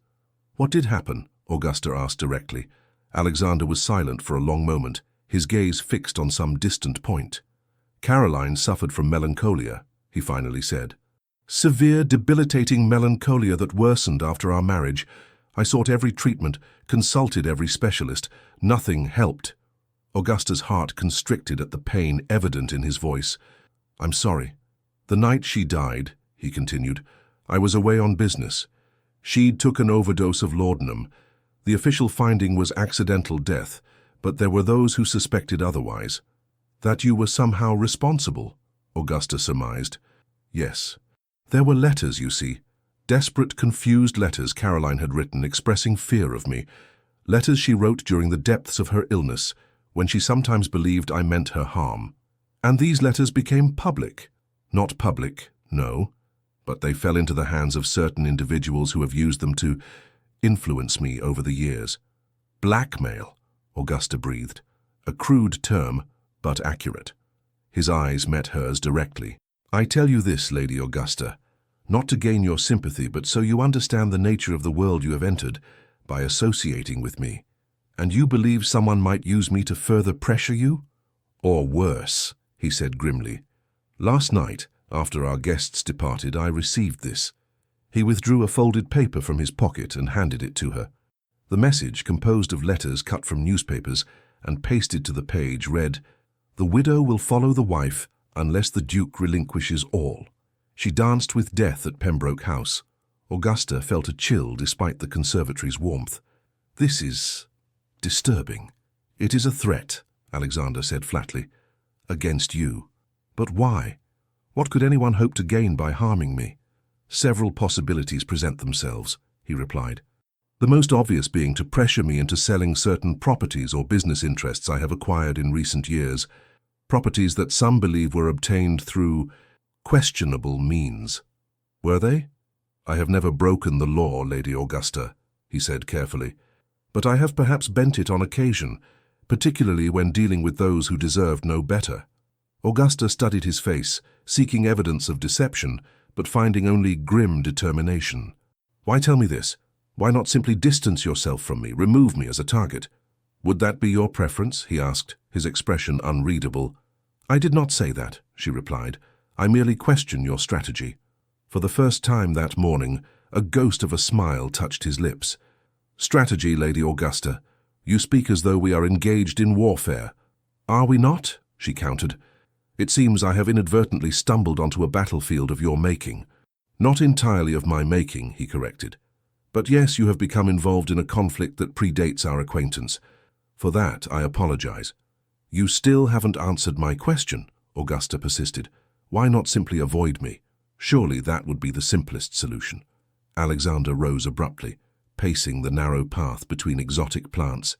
"What did happen?" Augusta asked directly. Alexander was silent for a long moment, his gaze fixed on some distant point. "Caroline suffered from melancholia," he finally said. "Severe, debilitating melancholia that worsened after our marriage. I sought every treatment, consulted every specialist. Nothing helped." Augusta's heart constricted at the pain evident in his voice. "I'm sorry. The night she died," he continued, "I was away on business. She took an overdose of laudanum. The official finding was accidental death, but there were those who suspected otherwise." "That you were somehow responsible?" Augusta surmised. Yes. There were letters, you see. Desperate, confused letters Caroline had written expressing fear of me. Letters she wrote during the depths of her illness, when she sometimes believed I meant her harm. And these letters became public. Not public, no, but they fell into the hands of certain individuals who have used them to influence me over the years. Blackmail, Augusta breathed. A crude term, but accurate. His eyes met hers directly. I tell you this, Lady Augusta, not to gain your sympathy, but so you understand the nature of the world you have entered by associating with me. And you believe someone might use me to further pressure you? Or worse, he said grimly. Last night, after our guests departed, I received this. He withdrew a folded paper from his pocket and handed it to her. The message, composed of letters cut from newspapers and pasted to the page, read, "The widow will follow the wife unless the Duke relinquishes all. She danced with death at Pembroke House." Augusta felt a chill despite the conservatory's warmth. "This is disturbing." "It is a threat," Alexander said flatly. "Against you. But why? What could anyone hope to gain by harming me?" "Several possibilities present themselves," he replied. "The most obvious being to pressure me into selling certain properties or business interests I have acquired in recent years, properties that some believe were obtained through questionable means." "Were they?" "I have never broken the law, Lady Augusta," he said carefully, "but I have perhaps bent it on occasion, particularly when dealing with those who deserved no better." Augusta studied his face, seeking evidence of deception, but finding only grim determination. "Why tell me this? Why not simply distance yourself from me, remove me as a target?" "Would that be your preference?" he asked, his expression unreadable. "I did not say that," she replied. "I merely question your strategy." For the first time that morning, a ghost of a smile touched his lips. "Strategy, Lady Augusta. You speak as though we are engaged in warfare." "Are we not?" she countered. "It seems I have inadvertently stumbled onto a battlefield of your making." "Not entirely of my making," he corrected. "But yes, you have become involved in a conflict that predates our acquaintance. For that, I apologize." "You still haven't answered my question," Augusta persisted. "Why not simply avoid me? Surely that would be the simplest solution." Alexander rose abruptly, pacing the narrow path between exotic plants.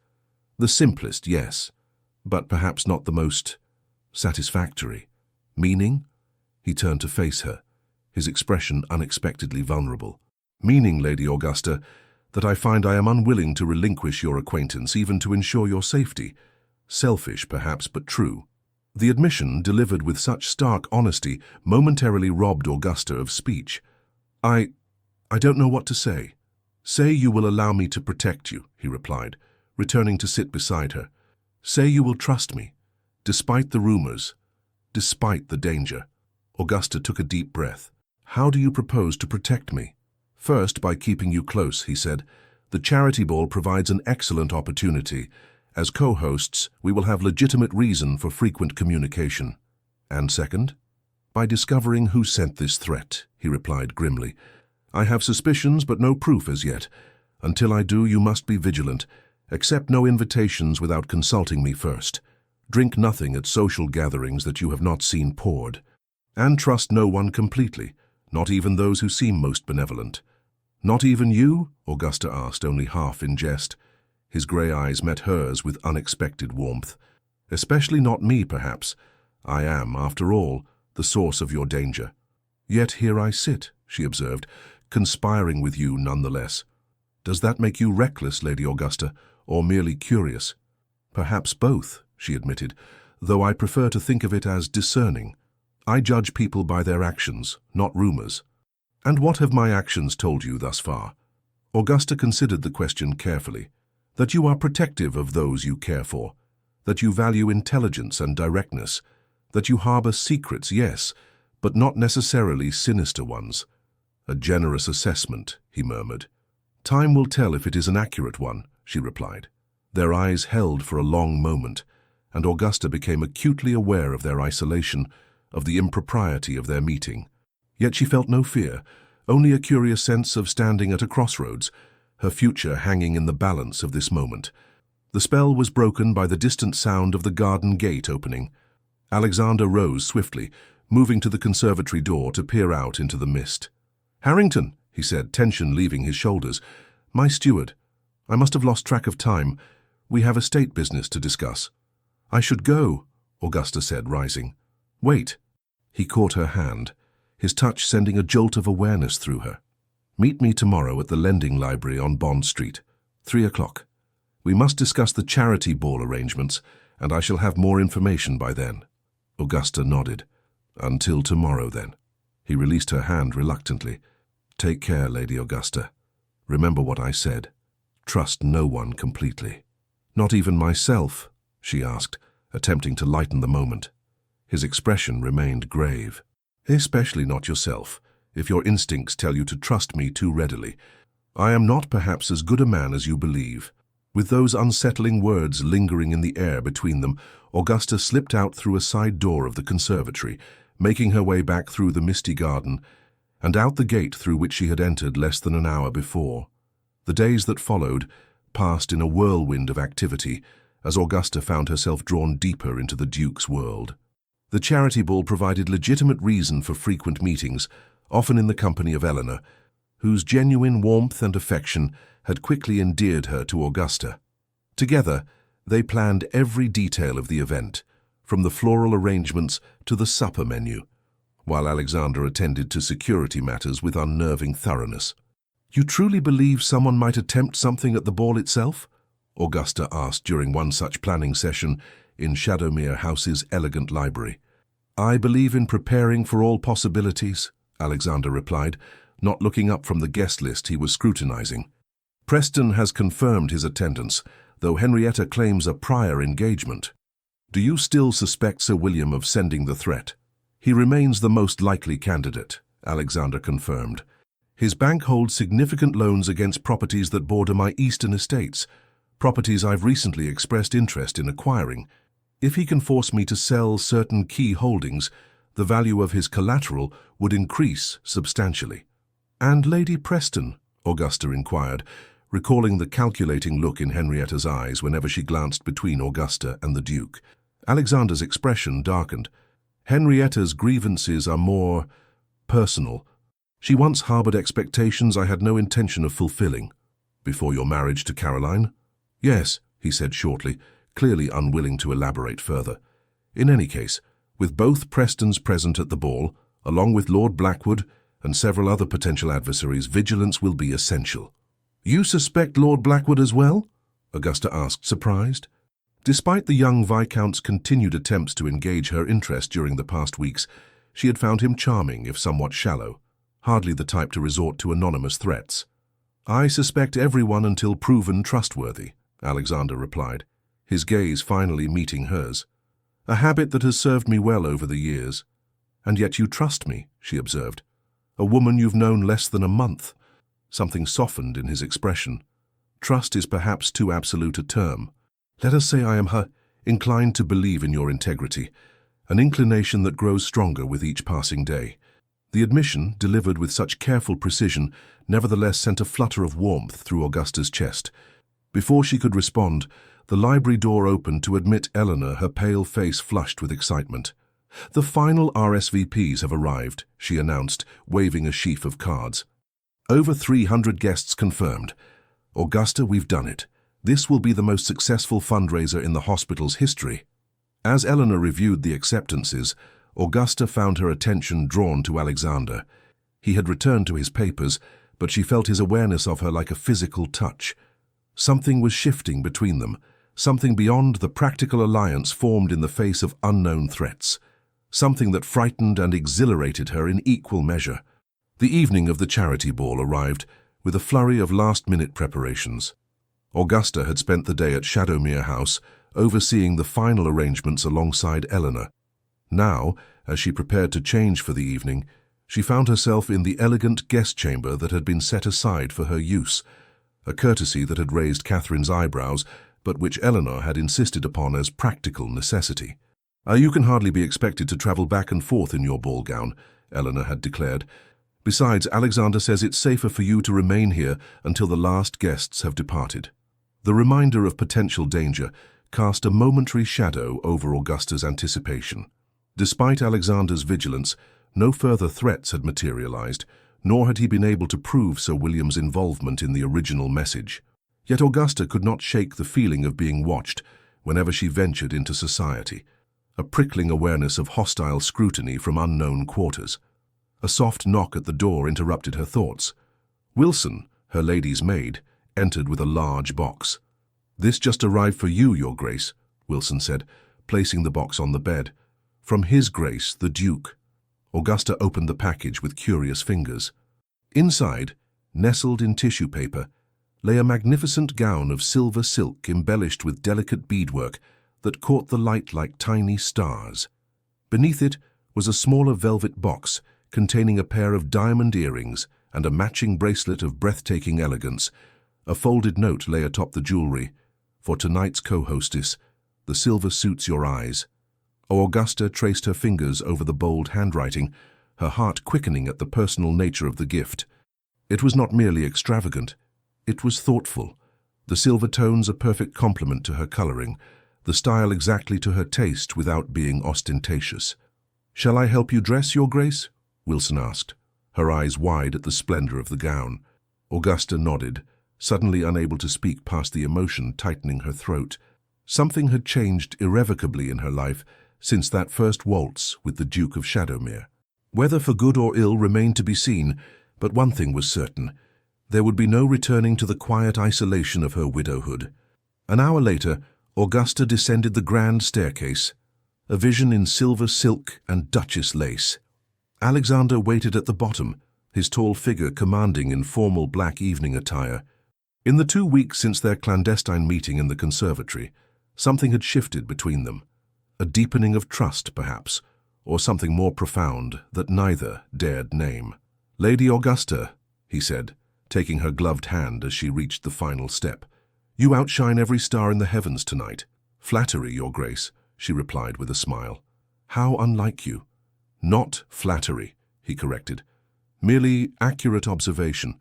"The simplest, yes, but perhaps not the most satisfactory. Meaning?" He turned to face her, his expression unexpectedly vulnerable. "Meaning, Lady Augusta, that I find I am unwilling to relinquish your acquaintance even to ensure your safety. Selfish, perhaps, but true." The admission, delivered with such stark honesty, momentarily robbed Augusta of speech. I don't know what to say." "Say you will allow me to protect you," he replied, returning to sit beside her. "Say you will trust me, despite the rumors, despite the danger." Augusta took a deep breath. "How do you propose to protect me?" "First, by keeping you close," he said. "The charity ball provides an excellent opportunity. As co-hosts, we will have legitimate reason for frequent communication." "And second?" "By discovering who sent this threat," he replied grimly. "I have suspicions, but no proof as yet. Until I do, you must be vigilant. Accept no invitations without consulting me first. Drink nothing at social gatherings that you have not seen poured. And trust no one completely, not even those who seem most benevolent." "Not even you?" Augusta asked, only half in jest. His grey eyes met hers with unexpected warmth. "Especially not me, perhaps. I am, after all, the source of your danger." "Yet here I sit," she observed, "conspiring with you nonetheless. Does that make you reckless, Lady Augusta, or merely curious?" "Perhaps both," she admitted, "though I prefer to think of it as discerning. I judge people by their actions, not rumors." "And what have my actions told you thus far?" Augusta considered the question carefully. "That you are protective of those you care for, that you value intelligence and directness, that you harbor secrets, yes, but not necessarily sinister ones." "A generous assessment," he murmured. "Time will tell if it is an accurate one," she replied. Their eyes held for a long moment, and Augusta became acutely aware of their isolation, of the impropriety of their meeting. Yet she felt no fear, only a curious sense of standing at a crossroads, her future hanging in the balance of this moment. The spell was broken by the distant sound of the garden gate opening. Alexander rose swiftly, moving to the conservatory door to peer out into the mist. "Harrington," he said, tension leaving his shoulders. "My steward. I must have lost track of time. We have estate business to discuss." "I should go," Augusta said, rising. "Wait." He caught her hand, his touch sending a jolt of awareness through her. "Meet me tomorrow at the Lending Library on Bond Street, 3 o'clock. We must discuss the charity ball arrangements, and I shall have more information by then." Augusta nodded. "Until tomorrow, then." He released her hand reluctantly. "Take care, Lady Augusta. Remember what I said. Trust no one completely." "Not even myself?" she asked, attempting to lighten the moment. His expression remained grave. "Especially not yourself, if your instincts tell you to trust me too readily. I am not perhaps as good a man as you believe." With those unsettling words lingering in the air between them, Augusta slipped out through a side door of the conservatory, making her way back through the misty garden, and out the gate through which she had entered less than an hour before. The days that followed passed in a whirlwind of activity, as Augusta found herself drawn deeper into the Duke's world. The charity ball provided legitimate reason for frequent meetings, often in the company of Eleanor, whose genuine warmth and affection had quickly endeared her to Augusta. Together, they planned every detail of the event, from the floral arrangements to the supper menu, while Alexander attended to security matters with unnerving thoroughness. "You truly believe someone might attempt something at the ball itself?" Augusta asked during one such planning session in Shadowmere House's elegant library. "I believe in preparing for all possibilities," Alexander replied, not looking up from the guest list he was scrutinizing. "Preston has confirmed his attendance, though Henrietta claims a prior engagement. Do you still suspect Sir William of sending the threat?" "He remains the most likely candidate," Alexander confirmed. "His bank holds significant loans against properties that border my eastern estates, properties I've recently expressed interest in acquiring. If he can force me to sell certain key holdings, the value of his collateral would increase substantially." "And Lady Preston?" Augusta inquired, recalling the calculating look in Henrietta's eyes whenever she glanced between Augusta and the Duke. Alexander's expression darkened. "Henrietta's grievances are more personal. She once harbored expectations I had no intention of fulfilling." "Before your marriage to Caroline?" "Yes," he said shortly, clearly unwilling to elaborate further. "In any case, with both Prestons present at the ball, along with Lord Blackwood and several other potential adversaries, vigilance will be essential." "You suspect Lord Blackwood as well?" Augusta asked, surprised. Despite the young Viscount's continued attempts to engage her interest during the past weeks, she had found him charming, if somewhat shallow, hardly the type to resort to anonymous threats. "I suspect everyone until proven trustworthy," Alexander replied, his gaze finally meeting hers. "A habit that has served me well over the years." "And yet you trust me," she observed. "A woman you've known less than a month." Something softened in his expression. "Trust is perhaps too absolute a term. Let us say I am inclined to believe in your integrity, an inclination that grows stronger with each passing day." The admission, delivered with such careful precision, nevertheless sent a flutter of warmth through Augusta's chest. Before she could respond, the library door opened to admit Eleanor, her pale face flushed with excitement. "The final RSVPs have arrived," she announced, waving a sheaf of cards. "Over 300 guests confirmed. Augusta, we've done it. This will be the most successful fundraiser in the hospital's history." As Eleanor reviewed the acceptances, Augusta found her attention drawn to Alexander. He had returned to his papers, but she felt his awareness of her like a physical touch. Something was shifting between them, something beyond the practical alliance formed in the face of unknown threats, something that frightened and exhilarated her in equal measure. The evening of the charity ball arrived, with a flurry of last-minute preparations. Augusta had spent the day at Shadowmere House, overseeing the final arrangements alongside Eleanor. Now, as she prepared to change for the evening, she found herself in the elegant guest chamber that had been set aside for her use, a courtesy that had raised Catherine's eyebrows, but which Eleanor had insisted upon as practical necessity. "You can hardly be expected to travel back and forth in your ball gown," Eleanor had declared. "Besides, Alexander says it's safer for you to remain here until the last guests have departed." The reminder of potential danger cast a momentary shadow over Augusta's anticipation. Despite Alexander's vigilance, no further threats had materialized, nor had he been able to prove Sir William's involvement in the original message. Yet Augusta could not shake the feeling of being watched whenever she ventured into society, a prickling awareness of hostile scrutiny from unknown quarters. A soft knock at the door interrupted her thoughts. Wilson, her lady's maid, entered with a large box. "This just arrived for you, Your Grace," Wilson said, placing the box on the bed. "From His Grace, the Duke." Augusta opened the package with curious fingers. Inside, nestled in tissue paper, lay a magnificent gown of silver silk embellished with delicate beadwork that caught the light like tiny stars. Beneath it was a smaller velvet box containing a pair of diamond earrings and a matching bracelet of breathtaking elegance. A folded note lay atop the jewelry. "For tonight's co-hostess, the silver suits your eyes." Augusta traced her fingers over the bold handwriting, her heart quickening at the personal nature of the gift. It was not merely extravagant, it was thoughtful. The silver tones a perfect complement to her coloring, the style exactly to her taste without being ostentatious. "Shall I help you dress, Your Grace?" Wilson asked, her eyes wide at the splendor of the gown. Augusta nodded, suddenly unable to speak past the emotion tightening her throat. Something had changed irrevocably in her life since that first waltz with the Duke of Shadowmere. Whether for good or ill remained to be seen, but one thing was certain. There would be no returning to the quiet isolation of her widowhood. An hour later, Augusta descended the grand staircase, a vision in silver silk and duchess lace. Alexander waited at the bottom, his tall figure commanding in formal black evening attire. In the 2 weeks since their clandestine meeting in the conservatory, something had shifted between them. A deepening of trust, perhaps, or something more profound that neither dared name. "Lady Augusta," he said, taking her gloved hand as she reached the final step. "You outshine every star in the heavens tonight." "Flattery, Your Grace," she replied with a smile. "How unlike you." "Not flattery," he corrected. "Merely accurate observation."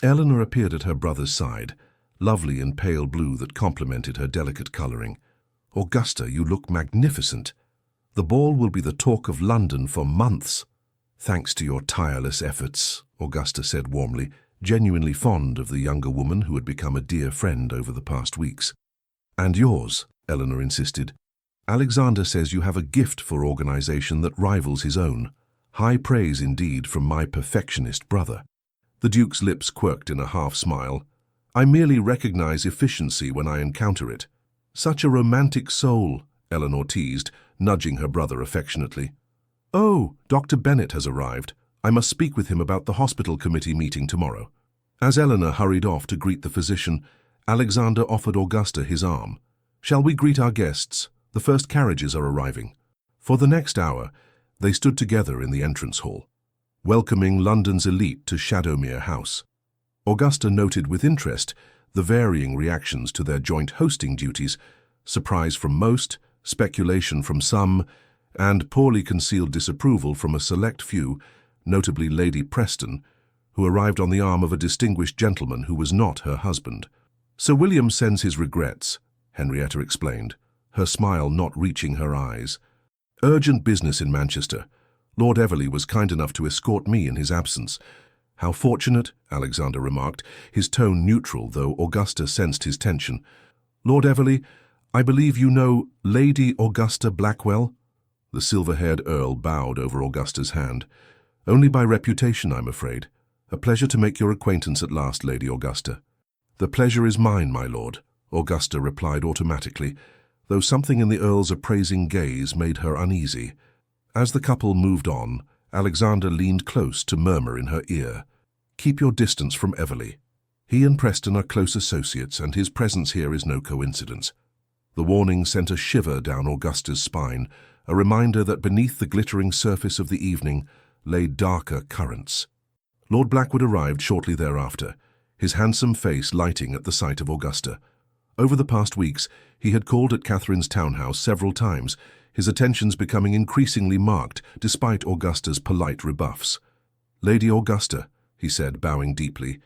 Eleanor appeared at her brother's side, lovely in pale blue that complemented her delicate coloring. "Augusta, you look magnificent. The ball will be the talk of London for months." "Thanks to your tireless efforts," Augusta said warmly, genuinely fond of the younger woman who had become a dear friend over the past weeks. "And yours," Eleanor insisted. "Alexander says you have a gift for organization that rivals his own. High praise indeed from my perfectionist brother." The Duke's lips quirked in a half-smile. "I merely recognize efficiency when I encounter it." "Such a romantic soul," Eleanor teased, nudging her brother affectionately. "Oh, Dr. Bennett has arrived. I must speak with him about the hospital committee meeting tomorrow." As Eleanor hurried off to greet the physician, Alexander offered Augusta his arm. "Shall we greet our guests? The first carriages are arriving." For the next hour, they stood together in the entrance hall, welcoming London's elite to Shadowmere House. Augusta noted with interest the varying reactions to their joint hosting duties, surprise from most, speculation from some, and poorly concealed disapproval from a select few, notably Lady Preston, who arrived on the arm of a distinguished gentleman who was not her husband. "Sir William sends his regrets," Henrietta explained, her smile not reaching her eyes. "Urgent business in Manchester. Lord Everley was kind enough to escort me in his absence." "How fortunate," Alexander remarked, his tone neutral, though Augusta sensed his tension. "Lord Everley, I believe you know Lady Augusta Blackwell?" The silver-haired Earl bowed over Augusta's hand. "Only by reputation, I'm afraid. A pleasure to make your acquaintance at last, Lady Augusta." "The pleasure is mine, my lord," Augusta replied automatically, though something in the Earl's appraising gaze made her uneasy. As the couple moved on, Alexander leaned close to murmur in her ear, "Keep your distance from Everley. He and Preston are close associates, and his presence here is no coincidence." The warning sent a shiver down Augusta's spine, a reminder that beneath the glittering surface of the evening lay darker currents. Lord Blackwood arrived shortly thereafter, his handsome face lighting at the sight of Augusta. Over the past weeks, he had called at Catherine's townhouse several times, his attentions becoming increasingly marked despite Augusta's polite rebuffs. "Lady Augusta," he said, bowing deeply,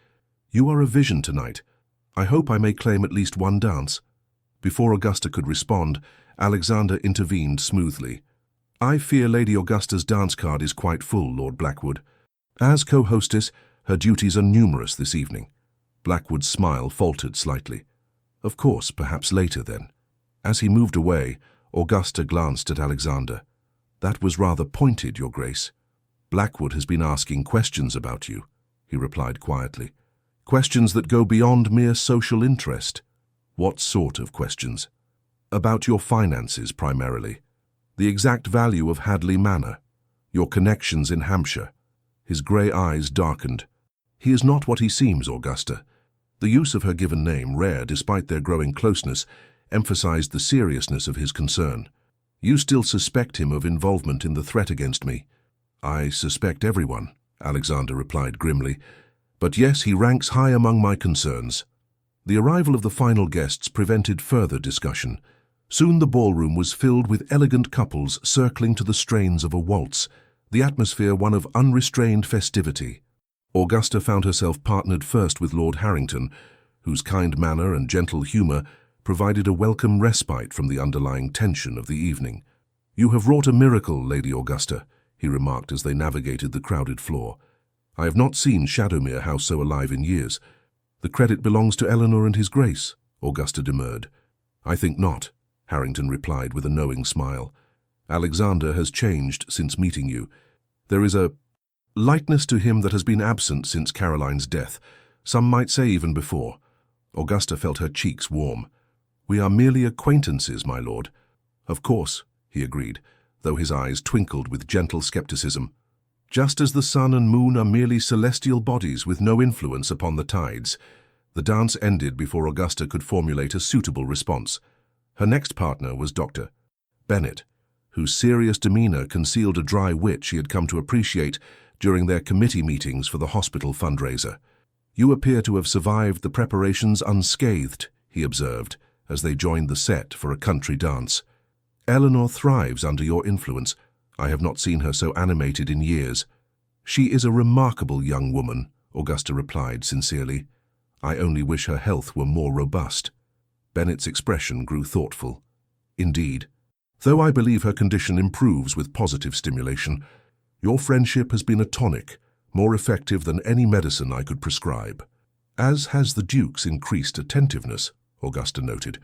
"you are a vision tonight. I hope I may claim at least one dance." Before Augusta could respond, Alexander intervened smoothly. I fear Lady Augusta's dance card is quite full, Lord Blackwood. As co-hostess, her duties are numerous this evening. Blackwood's smile faltered slightly. Of course, perhaps later then. As he moved away, Augusta glanced at Alexander. That was rather pointed, Your Grace. Blackwood has been asking questions about you, he replied quietly. Questions that go beyond mere social interest. What sort of questions? About your finances, primarily. The exact value of Hadley Manor. Your connections in Hampshire. His grey eyes darkened. He is not what he seems, Augusta. The use of her given name, rare despite their growing closeness, emphasized the seriousness of his concern. You still suspect him of involvement in the threat against me? I suspect everyone, Alexander replied grimly. But yes, he ranks high among my concerns. The arrival of the final guests prevented further discussion. Soon the ballroom was filled with elegant couples circling to the strains of a waltz, the atmosphere one of unrestrained festivity. Augusta found herself partnered first with Lord Harrington, whose kind manner and gentle humour provided a welcome respite from the underlying tension of the evening. You have wrought a miracle, Lady Augusta, he remarked as they navigated the crowded floor. I have not seen Shadowmere House so alive in years. The credit belongs to Eleanor and His Grace, Augusta demurred. I think not, Harrington replied with a knowing smile. Alexander has changed since meeting you. There is a lightness to him that has been absent since Caroline's death, some might say even before. Augusta felt her cheeks warm. We are merely acquaintances, my lord. Of course, he agreed, though his eyes twinkled with gentle skepticism. Just as the sun and moon are merely celestial bodies with no influence upon the tides. The dance ended before Augusta could formulate a suitable response. Her next partner was Dr. Bennett, whose serious demeanour concealed a dry wit she had come to appreciate during their committee meetings for the hospital fundraiser. You appear to have survived the preparations unscathed, he observed, as they joined the set for a country dance. Eleanor thrives under your influence. I have not seen her so animated in years. She is a remarkable young woman, Augusta replied sincerely. I only wish her health were more robust. Bennett's expression grew thoughtful. Indeed, though I believe her condition improves with positive stimulation, your friendship has been a tonic, more effective than any medicine I could prescribe. As has the Duke's increased attentiveness, Augusta noted.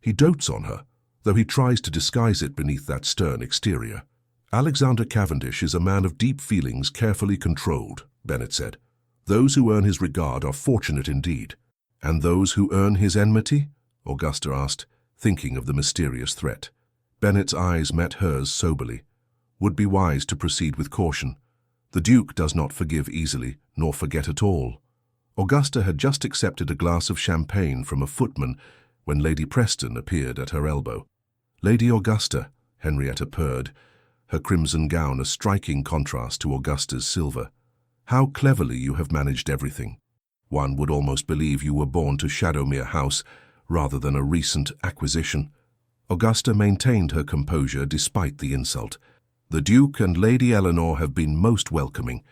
He dotes on her, though he tries to disguise it beneath that stern exterior. Alexander Cavendish is a man of deep feelings carefully controlled, Bennett said. Those who earn his regard are fortunate indeed. And those who earn his enmity? Augusta asked, thinking of the mysterious threat. Bennett's eyes met hers soberly. Would be wise to proceed with caution. The Duke does not forgive easily, nor forget at all. Augusta had just accepted a glass of champagne from a footman when Lady Preston appeared at her elbow. Lady Augusta, Henrietta purred, her crimson gown a striking contrast to Augusta's silver. How cleverly you have managed everything. One would almost believe you were born to Shadowmere House rather than a recent acquisition. Augusta maintained her composure despite the insult. The Duke and Lady Eleanor have been most welcoming.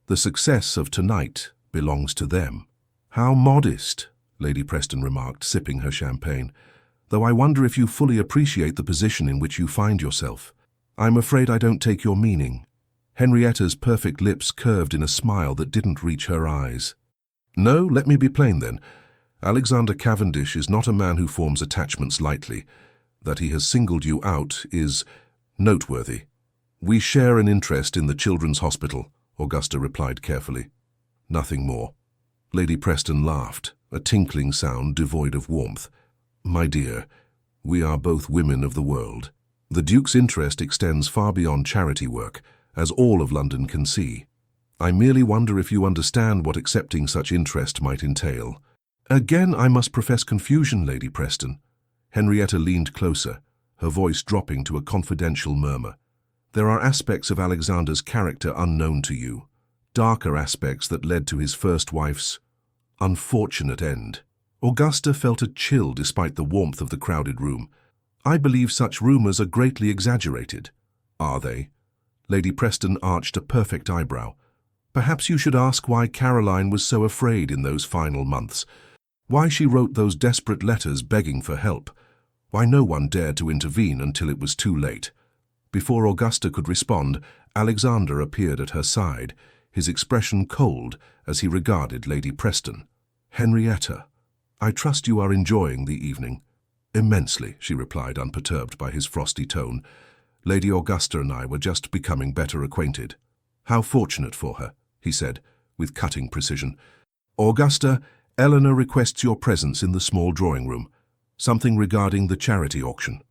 The success of tonight belongs to them. How modest, Lady Preston remarked, sipping her champagne, though I wonder if you fully appreciate the position in which you find yourself. I'm afraid I don't take your meaning. Henrietta's perfect lips curved in a smile that didn't reach her eyes. No, let me be plain then. Alexander Cavendish is not a man who forms attachments lightly. That he has singled you out is noteworthy. We share an interest in the Children's Hospital, Augusta replied carefully. Nothing more. Lady Preston laughed, a tinkling sound devoid of warmth. My dear, we are both women of the world. The Duke's interest extends far beyond charity work, as all of London can see. I merely wonder if you understand what accepting such interest might entail. Again, I must profess confusion, Lady Preston. Henrietta leaned closer, her voice dropping to a confidential murmur. There are aspects of Alexander's character unknown to you, darker aspects that led to his first wife's unfortunate end. Augusta felt a chill despite the warmth of the crowded room. I believe such rumours are greatly exaggerated. Are they? Lady Preston arched a perfect eyebrow. Perhaps you should ask why Caroline was so afraid in those final months, why she wrote those desperate letters begging for help, why no one dared to intervene until it was too late. Before Augusta could respond, Alexander appeared at her side, his expression cold as he regarded Lady Preston. "Henrietta, I trust you are enjoying the evening." "Immensely," she replied, unperturbed by his frosty tone. "Lady Augusta and I were just becoming better acquainted." "How fortunate for her," he said, with cutting precision. "Augusta, Eleanor requests your presence in the small drawing-room. Something regarding the charity auction."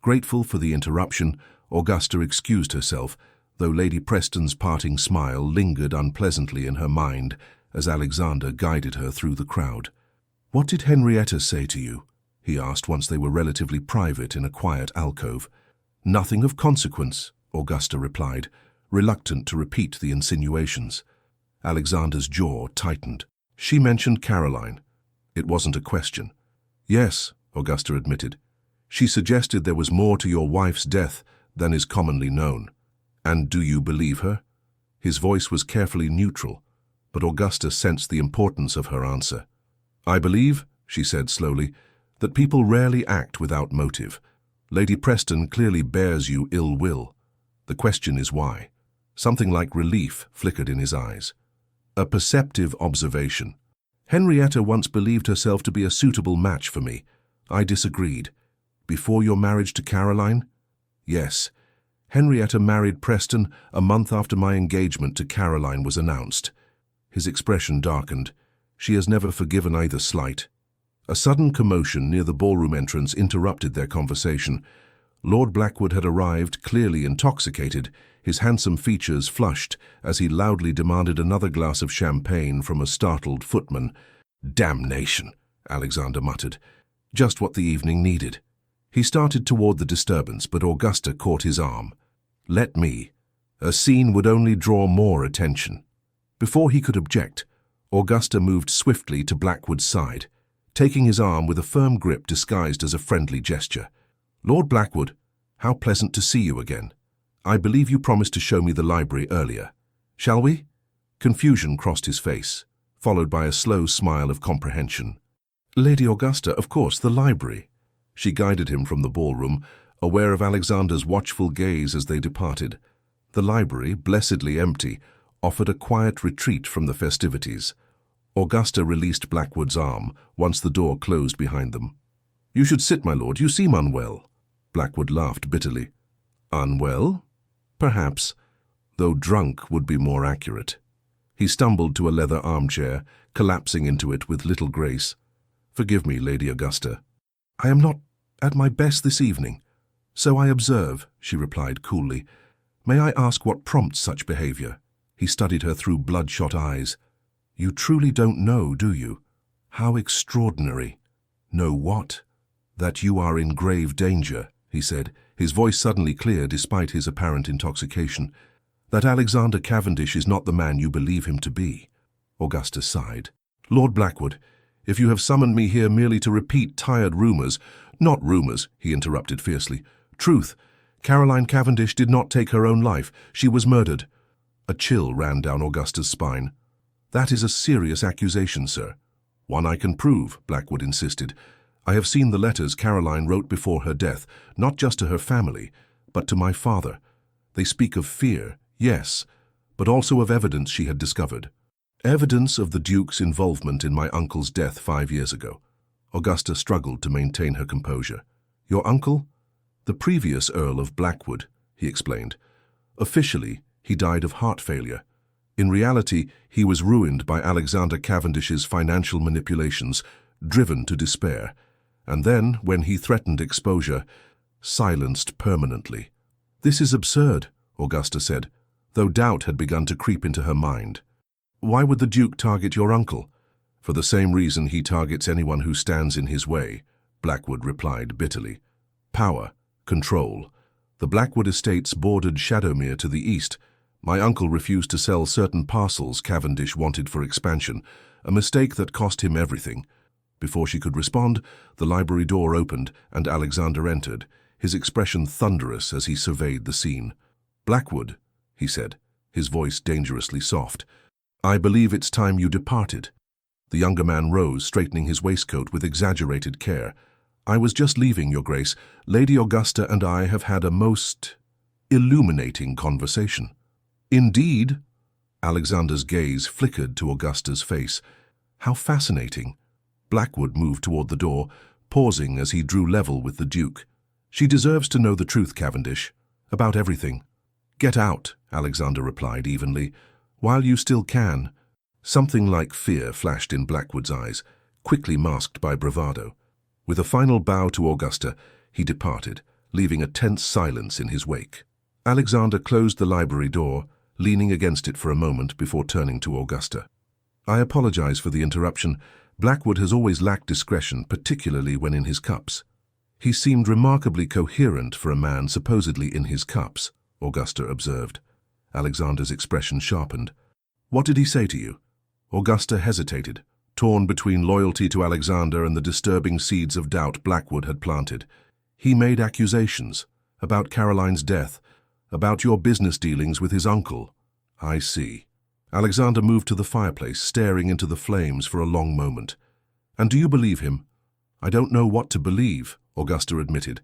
Grateful for the interruption, Augusta excused herself, though Lady Preston's parting smile lingered unpleasantly in her mind as Alexander guided her through the crowd. "What did Henrietta say to you?" he asked once they were relatively private in a quiet alcove. "Nothing of consequence," Augusta replied, reluctant to repeat the insinuations. Alexander's jaw tightened. "She mentioned Caroline." "It wasn't a question." "Yes," Augusta admitted. "She suggested there was more to your wife's death than is commonly known." "And do you believe her?" His voice was carefully neutral, but Augusta sensed the importance of her answer. "I believe," she said slowly, "that people rarely act without motive. Lady Preston clearly bears you ill will. The question is why." Something like relief flickered in his eyes. "A perceptive observation. Henrietta once believed herself to be a suitable match for me. I disagreed. Before your marriage to Caroline?" "Yes. Henrietta married Preston a month after my engagement to Caroline was announced." His expression darkened. "She has never forgiven either slight." A sudden commotion near the ballroom entrance interrupted their conversation. Lord Blackwood had arrived, clearly intoxicated, his handsome features flushed as he loudly demanded another glass of champagne from a startled footman. "Damnation," Alexander muttered. "Just what the evening needed." He started toward the disturbance, but Augusta caught his arm. "Let me. A scene would only draw more attention." Before he could object, Augusta moved swiftly to Blackwood's side, taking his arm with a firm grip disguised as a friendly gesture. "Lord Blackwood, how pleasant to see you again. I believe you promised to show me the library earlier. Shall we?" Confusion crossed his face, followed by a slow smile of comprehension. "Lady Augusta, of course, the library." She guided him from the ballroom, aware of Alexander's watchful gaze as they departed. The library, blessedly empty, offered a quiet retreat from the festivities. Augusta released Blackwood's arm once the door closed behind them. "You should sit, my lord. You seem unwell." Blackwood laughed bitterly. "Unwell? Perhaps, though drunk would be more accurate." He stumbled to a leather armchair, collapsing into it with little grace. "Forgive me, Lady Augusta. I am not at my best this evening." "So I observe," she replied coolly. "May I ask what prompts such behavior?" He studied her through bloodshot eyes. "You truly don't know, do you?" "How extraordinary." "Know what?" "That you are in grave danger," he said, his voice suddenly clear despite his apparent intoxication. "That Alexander Cavendish is not the man you believe him to be." Augusta sighed. "Lord Blackwood, if you have summoned me here merely to repeat tired rumors—" "Not rumors," he interrupted fiercely. "Truth. Caroline Cavendish did not take her own life. She was murdered." A chill ran down Augusta's spine. "That is a serious accusation, sir." "One I can prove," Blackwood insisted. "I have seen the letters Caroline wrote before her death, not just to her family, but to my father. They speak of fear, yes, but also of evidence she had discovered. Evidence of the Duke's involvement in my uncle's death 5 years ago." Augusta struggled to maintain her composure. "Your uncle?" "The previous Earl of Blackwood," he explained. "Officially, he died of heart failure. In reality, he was ruined by Alexander Cavendish's financial manipulations, driven to despair. And then, when he threatened exposure, silenced permanently." "This is absurd," Augusta said, though doubt had begun to creep into her mind. "Why would the Duke target your uncle?" "For the same reason he targets anyone who stands in his way," Blackwood replied bitterly. "Power, control. The Blackwood estates bordered Shadowmere to the east. My uncle refused to sell certain parcels Cavendish wanted for expansion, a mistake that cost him everything." Before she could respond, the library door opened and Alexander entered, his expression thunderous as he surveyed the scene. "Blackwood," he said, his voice dangerously soft, "I believe it's time you departed." The younger man rose, straightening his waistcoat with exaggerated care. "I was just leaving, Your Grace. Lady Augusta and I have had a most illuminating conversation. Indeed. Alexander's gaze flickered to Augusta's face. How fascinating. Blackwood moved toward the door, pausing as he drew level with the Duke. She deserves to know the truth, Cavendish. About everything. Get out, Alexander replied evenly. While you still can. Something like fear flashed in Blackwood's eyes, quickly masked by bravado. With a final bow to Augusta, he departed, leaving a tense silence in his wake. Alexander closed the library door, leaning against it for a moment before turning to Augusta. I apologize for the interruption. Blackwood has always lacked discretion, particularly when in his cups. He seemed remarkably coherent for a man supposedly in his cups, Augusta observed. Alexander's expression sharpened. What did he say to you? Augusta hesitated, torn between loyalty to Alexander and the disturbing seeds of doubt Blackwood had planted. He made accusations about Caroline's death, about your business dealings with his uncle. I see. Alexander moved to the fireplace, staring into the flames for a long moment. And do you believe him? I don't know what to believe, Augusta admitted.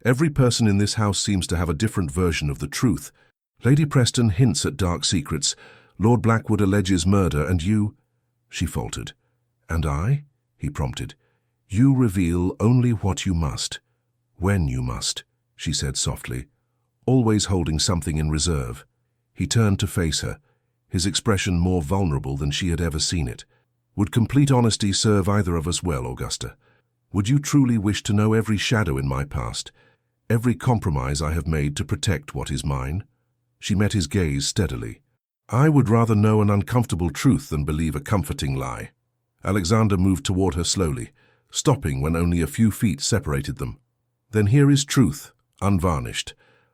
Every person in this house seems to have a different version of the truth. Lady Preston hints at dark secrets. Lord Blackwood alleges murder, and you... She faltered. And I? He prompted. You reveal only what you must. When you must, she said softly, always holding something in reserve. He turned to face her, his expression more vulnerable than she had ever seen it. Would complete honesty serve either of us well, Augusta? Would you truly wish to know every shadow in my past, every compromise I have made to protect what is mine? She met his gaze steadily. I would rather know an uncomfortable truth than believe a comforting lie. Alexander moved toward her slowly, stopping when only a few feet separated them. Then here is truth, unvarnished.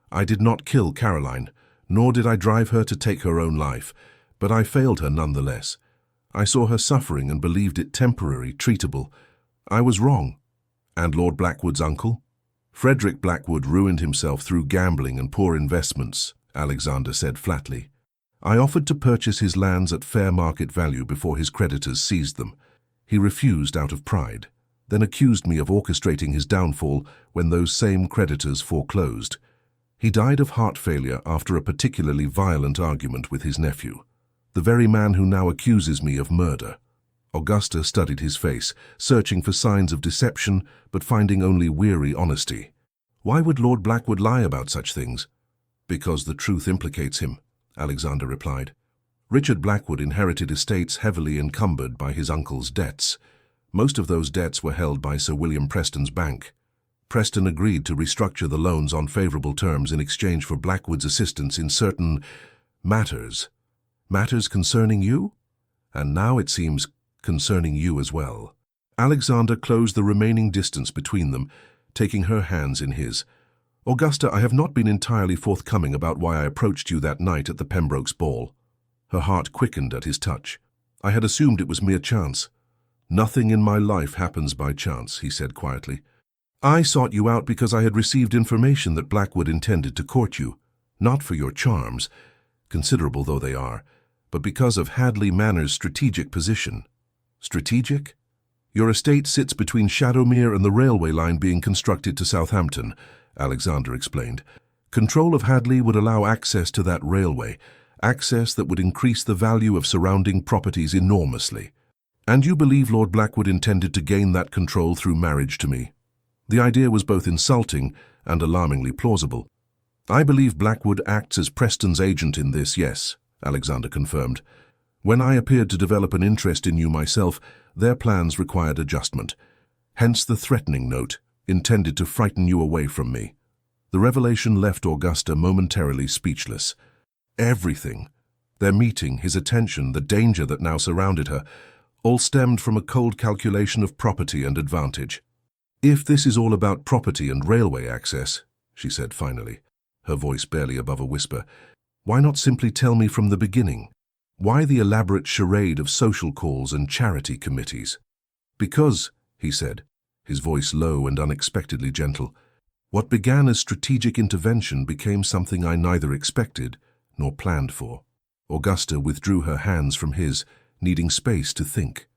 I did not kill Caroline, nor did I drive her to take her own life, but I failed her nonetheless. I saw her suffering and believed it temporary, treatable. I was wrong. And Lord Blackwood's uncle? Frederick Blackwood ruined himself through gambling and poor investments, Alexander said flatly. I offered to purchase his lands at fair market value before his creditors seized them. He refused out of pride, then accused me of orchestrating his downfall when those same creditors foreclosed. He died of heart failure after a particularly violent argument with his nephew, the very man who now accuses me of murder. Augusta studied his face, searching for signs of deception, but finding only weary honesty. Why would Lord Blackwood lie about such things? Because the truth implicates him, Alexander replied. Richard Blackwood inherited estates heavily encumbered by his uncle's debts. Most of those debts were held by Sir William Preston's bank. Preston agreed to restructure the loans on favorable terms in exchange for Blackwood's assistance in certain matters. Matters concerning you? And now it seems concerning you as well. Alexander closed the remaining distance between them, taking her hands in his. Augusta, I have not been entirely forthcoming about why I approached you that night at the Pembroke's ball. Her heart quickened at his touch. I had assumed it was mere chance. Nothing in my life happens by chance, he said quietly. I sought you out because I had received information that Blackwood intended to court you, not for your charms, considerable though they are, but because of Hadley Manor's strategic position. Strategic? Your estate sits between Shadowmere and the railway line being constructed to Southampton, Alexander explained. Control of Hadley would allow access to that railway, access that would increase the value of surrounding properties enormously. And you believe Lord Blackwood intended to gain that control through marriage to me? The idea was both insulting and alarmingly plausible. I believe Blackwood acts as Preston's agent in this, yes, Alexander confirmed. When I appeared to develop an interest in you myself, their plans required adjustment. Hence the threatening note, intended to frighten you away from me. The revelation left Augusta momentarily speechless. Everything, their meeting, his attention, the danger that now surrounded her, all stemmed from a cold calculation of property and advantage. If this is all about property and railway access, she said finally, her voice barely above a whisper, why not simply tell me from the beginning? Why the elaborate charade of social calls and charity committees? Because, he said, his voice low and unexpectedly gentle, what began as strategic intervention became something I neither expected nor planned for. Augusta withdrew her hands from his, needing space to think.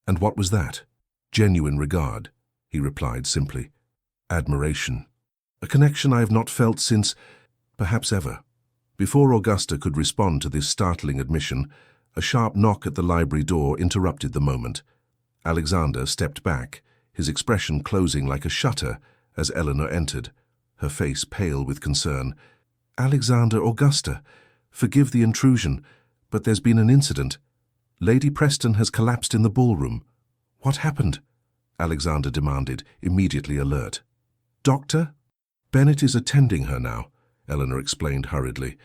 And what was that? Genuine regard, he replied simply. Admiration. A connection I have not felt since, perhaps ever. Before Augusta could respond to this startling admission, a sharp knock at the library door interrupted the moment. Alexander stepped back, his expression closing like a shutter as Eleanor entered, her face pale with concern. "Alexander, Augusta, forgive the intrusion, but there's been an incident. Lady Preston has collapsed in the ballroom." "What happened?" Alexander demanded, immediately alert. "Doctor?" "Bennett is attending her now," Eleanor explained hurriedly.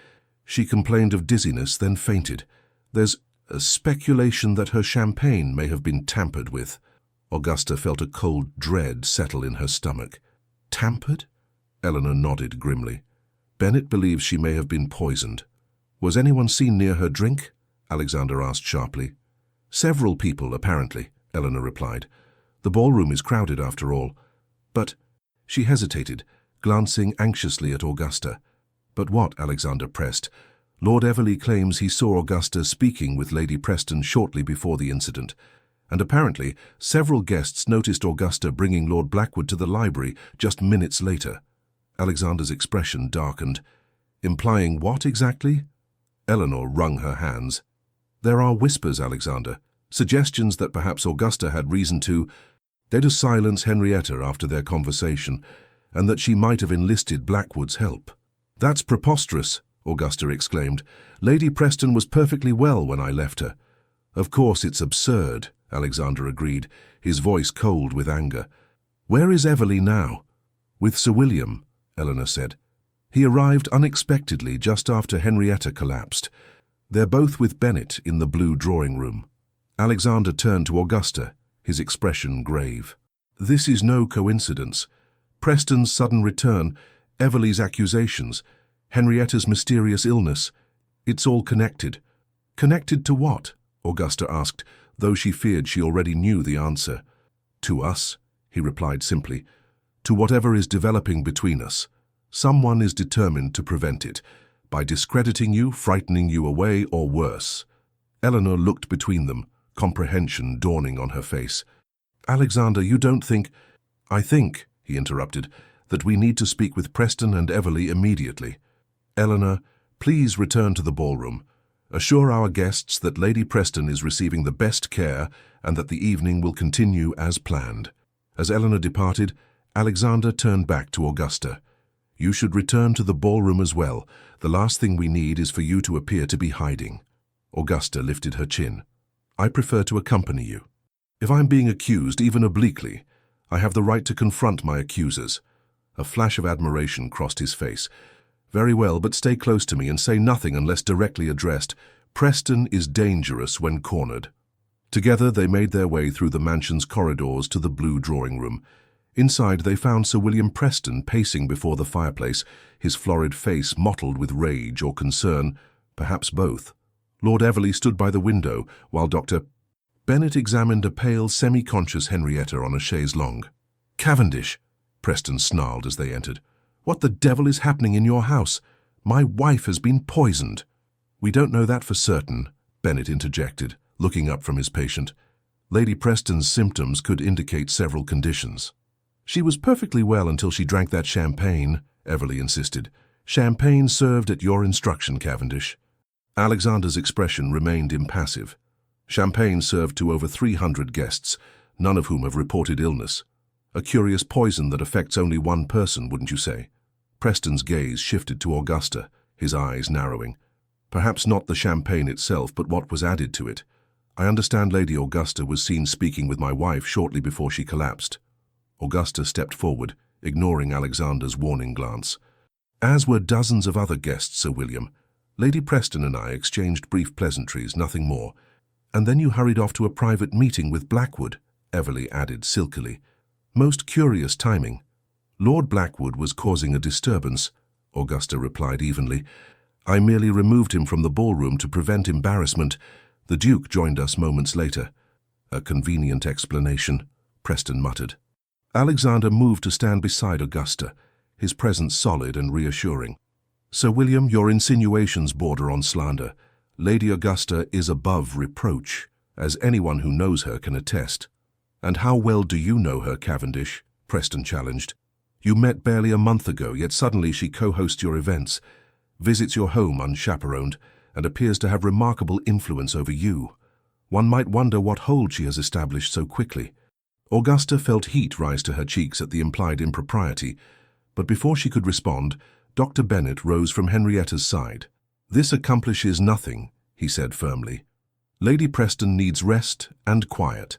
"She complained of dizziness, then fainted. There's a speculation that her champagne may have been tampered with." Augusta felt a cold dread settle in her stomach. "Tampered?" Eleanor nodded grimly. "Bennett believes she may have been poisoned." "Was anyone seen near her drink?" Alexander asked sharply. "Several people, apparently," Eleanor replied. "The ballroom is crowded after all." "But—" She hesitated, glancing anxiously at Augusta. "But what?" Alexander pressed. "Lord Everley claims he saw Augusta speaking with Lady Preston shortly before the incident, and apparently several guests noticed Augusta bringing Lord Blackwood to the library just minutes later." Alexander's expression darkened. "Implying what exactly?" Eleanor wrung her hands. "There are whispers, Alexander, suggestions that perhaps Augusta had reason to silence Henrietta after their conversation, and that she might have enlisted Blackwood's help." "That's preposterous," Augusta exclaimed. "Lady Preston was perfectly well when I left her." "Of course it's absurd," Alexander agreed, his voice cold with anger. "Where is Everley now?" "With Sir William," Eleanor said. "He arrived unexpectedly just after Henrietta collapsed. They're both with Bennett in the blue drawing room." Alexander turned to Augusta, his expression grave. "This is no coincidence. Preston's sudden return, Everley's accusations, Henrietta's mysterious illness. It's all connected." "Connected to what?" Augusta asked, though she feared she already knew the answer. "To us," he replied simply. "To whatever is developing between us. Someone is determined to prevent it, by discrediting you, frightening you away, or worse." Eleanor looked between them, comprehension dawning on her face. "Alexander, you don't think—" "I think," he interrupted, "that we need to speak with Preston and Everley immediately. Eleanor, please return to the ballroom. Assure our guests that Lady Preston is receiving the best care and that the evening will continue as planned." As Eleanor departed, Alexander turned back to Augusta. "You should return to the ballroom as well. The last thing we need is for you to appear to be hiding." Augusta lifted her chin. "I prefer to accompany you. If I'm being accused, even obliquely, I have the right to confront my accusers." A flash of admiration crossed his face. "Very well, but stay close to me and say nothing unless directly addressed. Preston is dangerous when cornered." Together they made their way through the mansion's corridors to the blue drawing room. Inside they found Sir William Preston pacing before the fireplace, his florid face mottled with rage or concern, perhaps both. Lord Everley stood by the window, while Dr. Bennett examined a pale, semi-conscious Henrietta on a chaise longue. "Cavendish," Preston snarled as they entered. "What the devil is happening in your house? My wife has been poisoned." "We don't know that for certain," Bennett interjected, looking up from his patient. "Lady Preston's symptoms could indicate several conditions." "She was perfectly well until she drank that champagne," Everley insisted. "Champagne served at your instruction, Cavendish." Alexander's expression remained impassive. "Champagne served to over 300 guests, none of whom have reported illness. A curious poison that affects only one person, wouldn't you say?" Preston's gaze shifted to Augusta, his eyes narrowing. "Perhaps not the champagne itself, but what was added to it. I understand Lady Augusta was seen speaking with my wife shortly before she collapsed." Augusta stepped forward, ignoring Alexander's warning glance. "As were dozens of other guests, Sir William. Lady Preston and I exchanged brief pleasantries, nothing more. And then you hurried off to a private meeting with Blackwood," Everley added silkily. "Most curious timing." "Lord Blackwood was causing a disturbance," Augusta replied evenly. "I merely removed him from the ballroom to prevent embarrassment. The Duke joined us moments later." "A convenient explanation," Preston muttered. Alexander moved to stand beside Augusta, his presence solid and reassuring. "Sir William, your insinuations border on slander. Lady Augusta is above reproach, as anyone who knows her can attest." "And how well do you know her, Cavendish?" Preston challenged. "You met barely a month ago, yet suddenly she co-hosts your events. visits your home unchaperoned, and appears to have remarkable influence over you. One might wonder what hold she has established so quickly. Augusta felt heat rise to her cheeks at the implied impropriety, but before she could respond, Dr. Bennett rose from Henrietta's side. "This accomplishes nothing," he said firmly. "Lady Preston needs rest and quiet.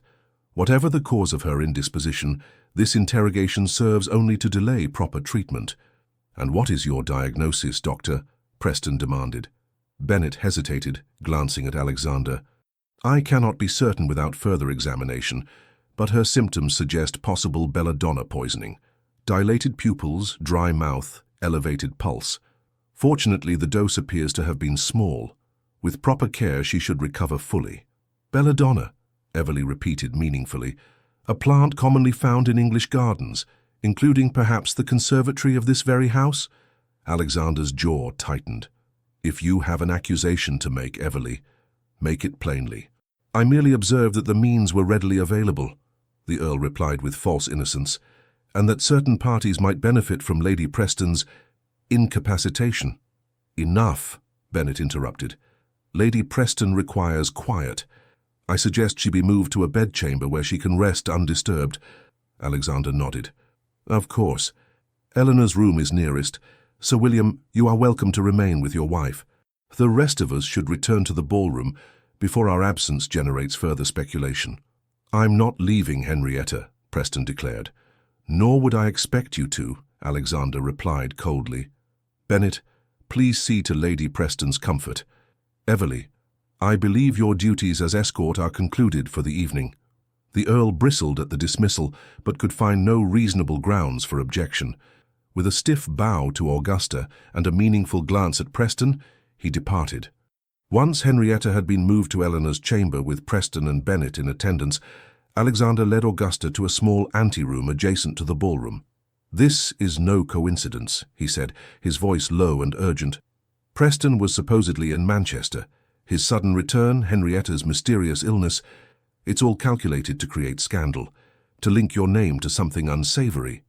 Whatever the cause of her indisposition, this interrogation serves only to delay proper treatment." "And what is your diagnosis, Doctor?" Preston demanded. Bennett hesitated, glancing at Alexander. "I cannot be certain without further examination, but her symptoms suggest possible belladonna poisoning. Dilated pupils, dry mouth, elevated pulse. Fortunately, the dose appears to have been small. With proper care, she should recover fully." "Belladonna," Everly repeated meaningfully. "A plant commonly found in English gardens, including perhaps the conservatory of this very house?" Alexander's jaw tightened. "If you have an accusation to make, Everly, make it plainly." "I merely observed that the means were readily available," the Earl replied with false innocence, "and that certain parties might benefit from Lady Preston's incapacitation." "Enough," Bennett interrupted. "Lady Preston requires quiet. I suggest she be moved to a bedchamber where she can rest undisturbed." Alexander nodded. "Of course. Eleanor's room is nearest. Sir William, you are welcome to remain with your wife. The rest of us should return to the ballroom before our absence generates further speculation." "I'm not leaving, Henrietta," Preston declared. "Nor would I expect you to," Alexander replied coldly. "Bennett, please see to Lady Preston's comfort. Everly, I believe your duties as escort are concluded for the evening." The Earl bristled at the dismissal, but could find no reasonable grounds for objection. With a stiff bow to Augusta and a meaningful glance at Preston, he departed. Once Henrietta had been moved to Eleanor's chamber with Preston and Bennett in attendance, Alexander led Augusta to a small anteroom adjacent to the ballroom. "This is no coincidence," he said, his voice low and urgent. "Preston was supposedly in Manchester. His sudden return, Henrietta's mysterious illness, it's all calculated to create scandal, to link your name to something unsavory."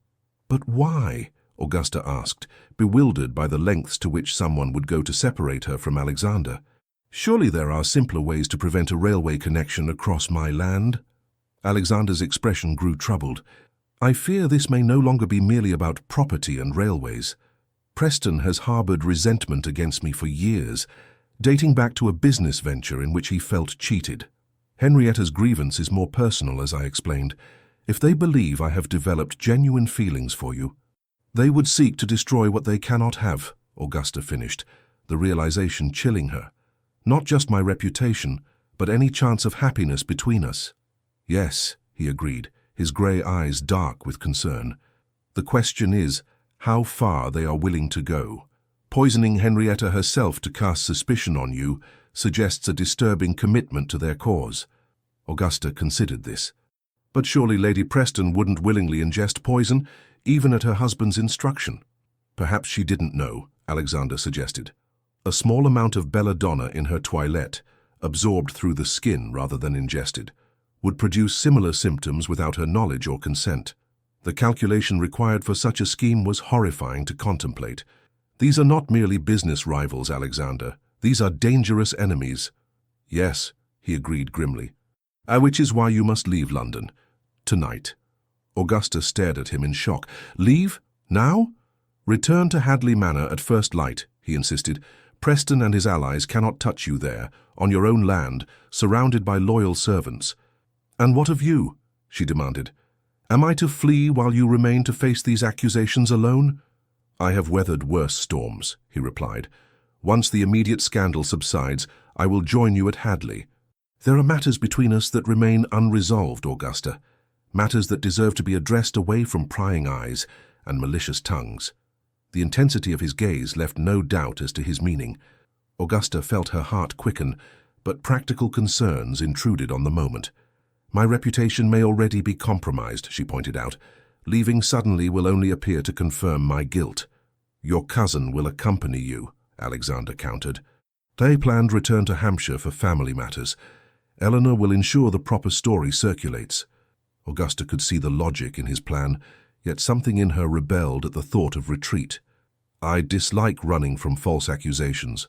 "But why?" Augusta asked, bewildered by the lengths to which someone would go to separate her from Alexander. "Surely there are simpler ways to prevent a railway connection across my land?" Alexander's expression grew troubled. "I fear this may no longer be merely about property and railways. Preston has harbored resentment against me for years, dating back to a business venture in which he felt cheated. Henrietta's grievance is more personal, as I explained. If they believe I have developed genuine feelings for you, they would seek to destroy what they cannot have," Augusta finished, the realization chilling her. "Not just my reputation, but any chance of happiness between us." "Yes," he agreed, his grey eyes dark with concern. "The question is how far they are willing to go. Poisoning Henrietta herself to cast suspicion on you suggests a disturbing commitment to their cause." Augusta considered this. "But surely Lady Preston wouldn't willingly ingest poison, even at her husband's instruction." "Perhaps she didn't know," Alexander suggested. "A small amount of belladonna in her toilette, absorbed through the skin rather than ingested, would produce similar symptoms without her knowledge or consent. The calculation required for such a scheme was horrifying to contemplate. These are not merely business rivals, Alexander. These are dangerous enemies." "Yes," he agreed grimly. "Which is why you must leave London. Tonight." Augusta stared at him in shock. "Leave? Now?" "Return to Hadley Manor at first light," he insisted. "Preston and his allies cannot touch you there, on your own land, surrounded by loyal servants." "And what of you?" she demanded. "Am I to flee while you remain to face these accusations alone?" "I have weathered worse storms," he replied. "Once the immediate scandal subsides, I will join you at Hadley." "There are matters between us that remain unresolved, Augusta. Matters that deserve to be addressed away from prying eyes and malicious tongues." The intensity of his gaze left no doubt as to his meaning. Augusta felt her heart quicken, but practical concerns intruded on the moment. "My reputation may already be compromised," she pointed out. "Leaving suddenly will only appear to confirm my guilt." "Your cousin will accompany you," Alexander countered. "They planned return to Hampshire for family matters. Eleanor will ensure the proper story circulates." Augusta could see the logic in his plan, yet something in her rebelled at the thought of retreat. I dislike running from false accusations.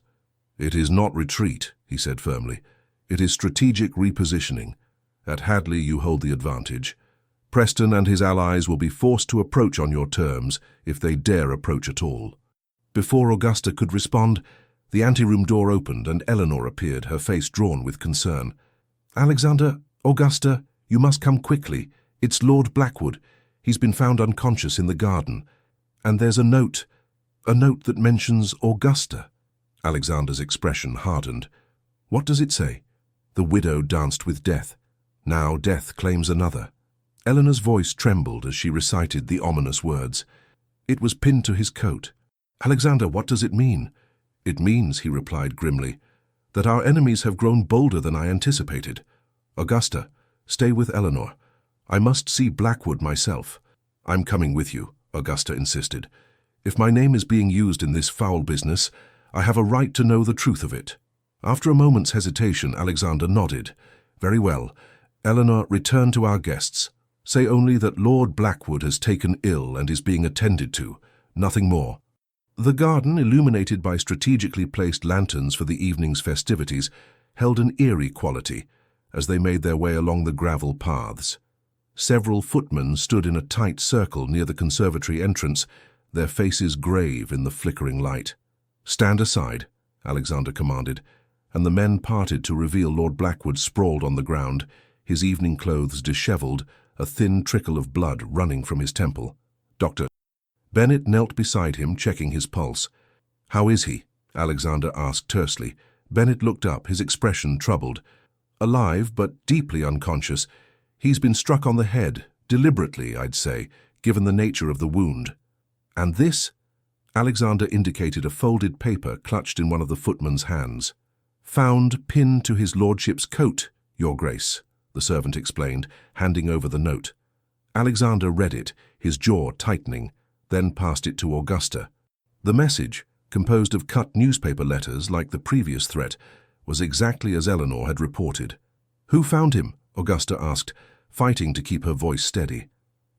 It is not retreat, he said firmly. It is strategic repositioning. At Hadley you hold the advantage. Preston and his allies will be forced to approach on your terms if they dare approach at all. Before Augusta could respond, the anteroom door opened and Eleanor appeared, her face drawn with concern. Alexander, Augusta, you must come quickly. It's Lord Blackwood. He's been found unconscious in the garden. And there's a note that mentions Augusta. Alexander's expression hardened. What does it say? The widow danced with death. Now death claims another. Eleanor's voice trembled as she recited the ominous words. It was pinned to his coat. Alexander, what does it mean? It means, he replied grimly, that our enemies have grown bolder than I anticipated. Augusta, stay with Eleanor. I must see Blackwood myself. I'm coming with you, Augusta insisted. If my name is being used in this foul business, I have a right to know the truth of it. After a moment's hesitation, Alexander nodded. Very well. Eleanor, return to our guests. Say only that Lord Blackwood has taken ill and is being attended to. Nothing more. The garden, illuminated by strategically placed lanterns for the evening's festivities, held an eerie quality as they made their way along the gravel paths. Several footmen stood in a tight circle near the conservatory entrance, their faces grave in the flickering light. Stand aside, Alexander commanded, and the men parted to reveal Lord Blackwood sprawled on the ground, his evening clothes dishevelled, a thin trickle of blood running from his temple. Doctor. Bennett knelt beside him, checking his pulse. How is he? Alexander asked tersely. Bennett looked up, his expression troubled. Alive, but deeply unconscious. He's been struck on the head, deliberately, I'd say, given the nature of the wound. And this? Alexander indicated a folded paper clutched in one of the footman's hands. Found pinned to his lordship's coat, Your Grace, the servant explained, handing over the note. Alexander read it, his jaw tightening, then passed it to Augusta. The message, composed of cut newspaper letters like the previous threat, was exactly as Eleanor had reported. Who found him? Augusta asked, fighting to keep her voice steady.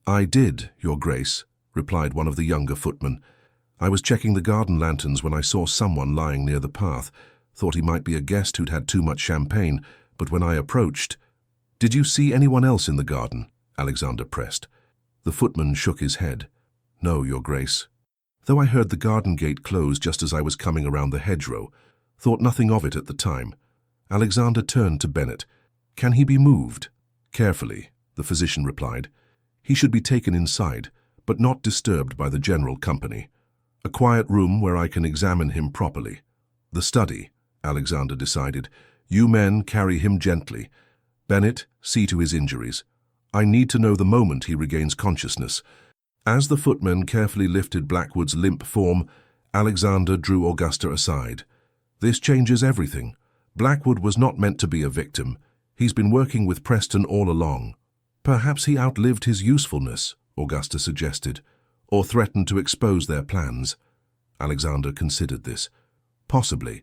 I did, Your Grace, replied one of the younger footmen. I was checking the garden lanterns when I saw someone lying near the path. Thought he might be a guest who'd had too much champagne, but when I approached... Did you see anyone else in the garden? Alexander pressed. The footman shook his head. No, Your Grace. Though I heard the garden gate close just as I was coming around the hedgerow, thought nothing of it at the time. Alexander turned to Bennett. Can he be moved? Carefully, the physician replied. He should be taken inside, but not disturbed by the general company. A quiet room where I can examine him properly. The study, Alexander decided. You men carry him gently. Bennett, see to his injuries. I need to know the moment he regains consciousness. As the footmen carefully lifted Blackwood's limp form, Alexander drew Augusta aside. This changes everything. Blackwood was not meant to be a victim. He's been working with Preston all along. Perhaps he outlived his usefulness, Augusta suggested, or threatened to expose their plans. Alexander considered this. Possibly.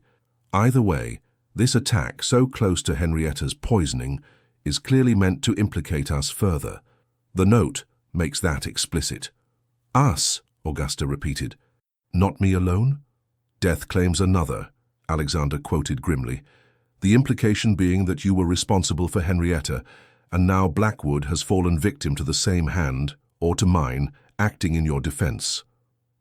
Either way, this attack, so close to Henrietta's poisoning, is clearly meant to implicate us further. The note makes that explicit. Us, Augusta repeated. Not me alone? Death claims another, Alexander quoted grimly. The implication being that you were responsible for Henrietta, and now Blackwood has fallen victim to the same hand, or to mine, acting in your defense.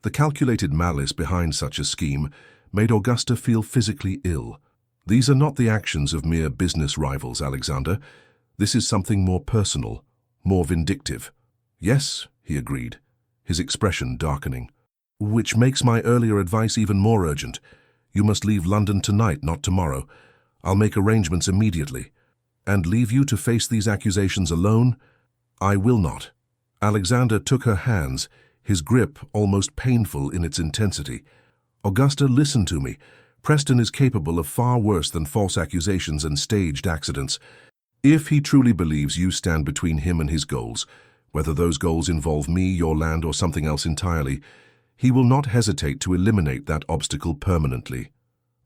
The calculated malice behind such a scheme made Augusta feel physically ill. These are not the actions of mere business rivals, Alexander. This is something more personal, more vindictive. Yes, he agreed, his expression darkening. Which makes my earlier advice even more urgent. You must leave London tonight, not tomorrow. I'll make arrangements immediately. And leave you to face these accusations alone? I will not. Alexander took her hands, his grip almost painful in its intensity. Augusta, listen to me. Preston is capable of far worse than false accusations and staged accidents. If he truly believes you stand between him and his goals, whether those goals involve me, your land, or something else entirely, he will not hesitate to eliminate that obstacle permanently.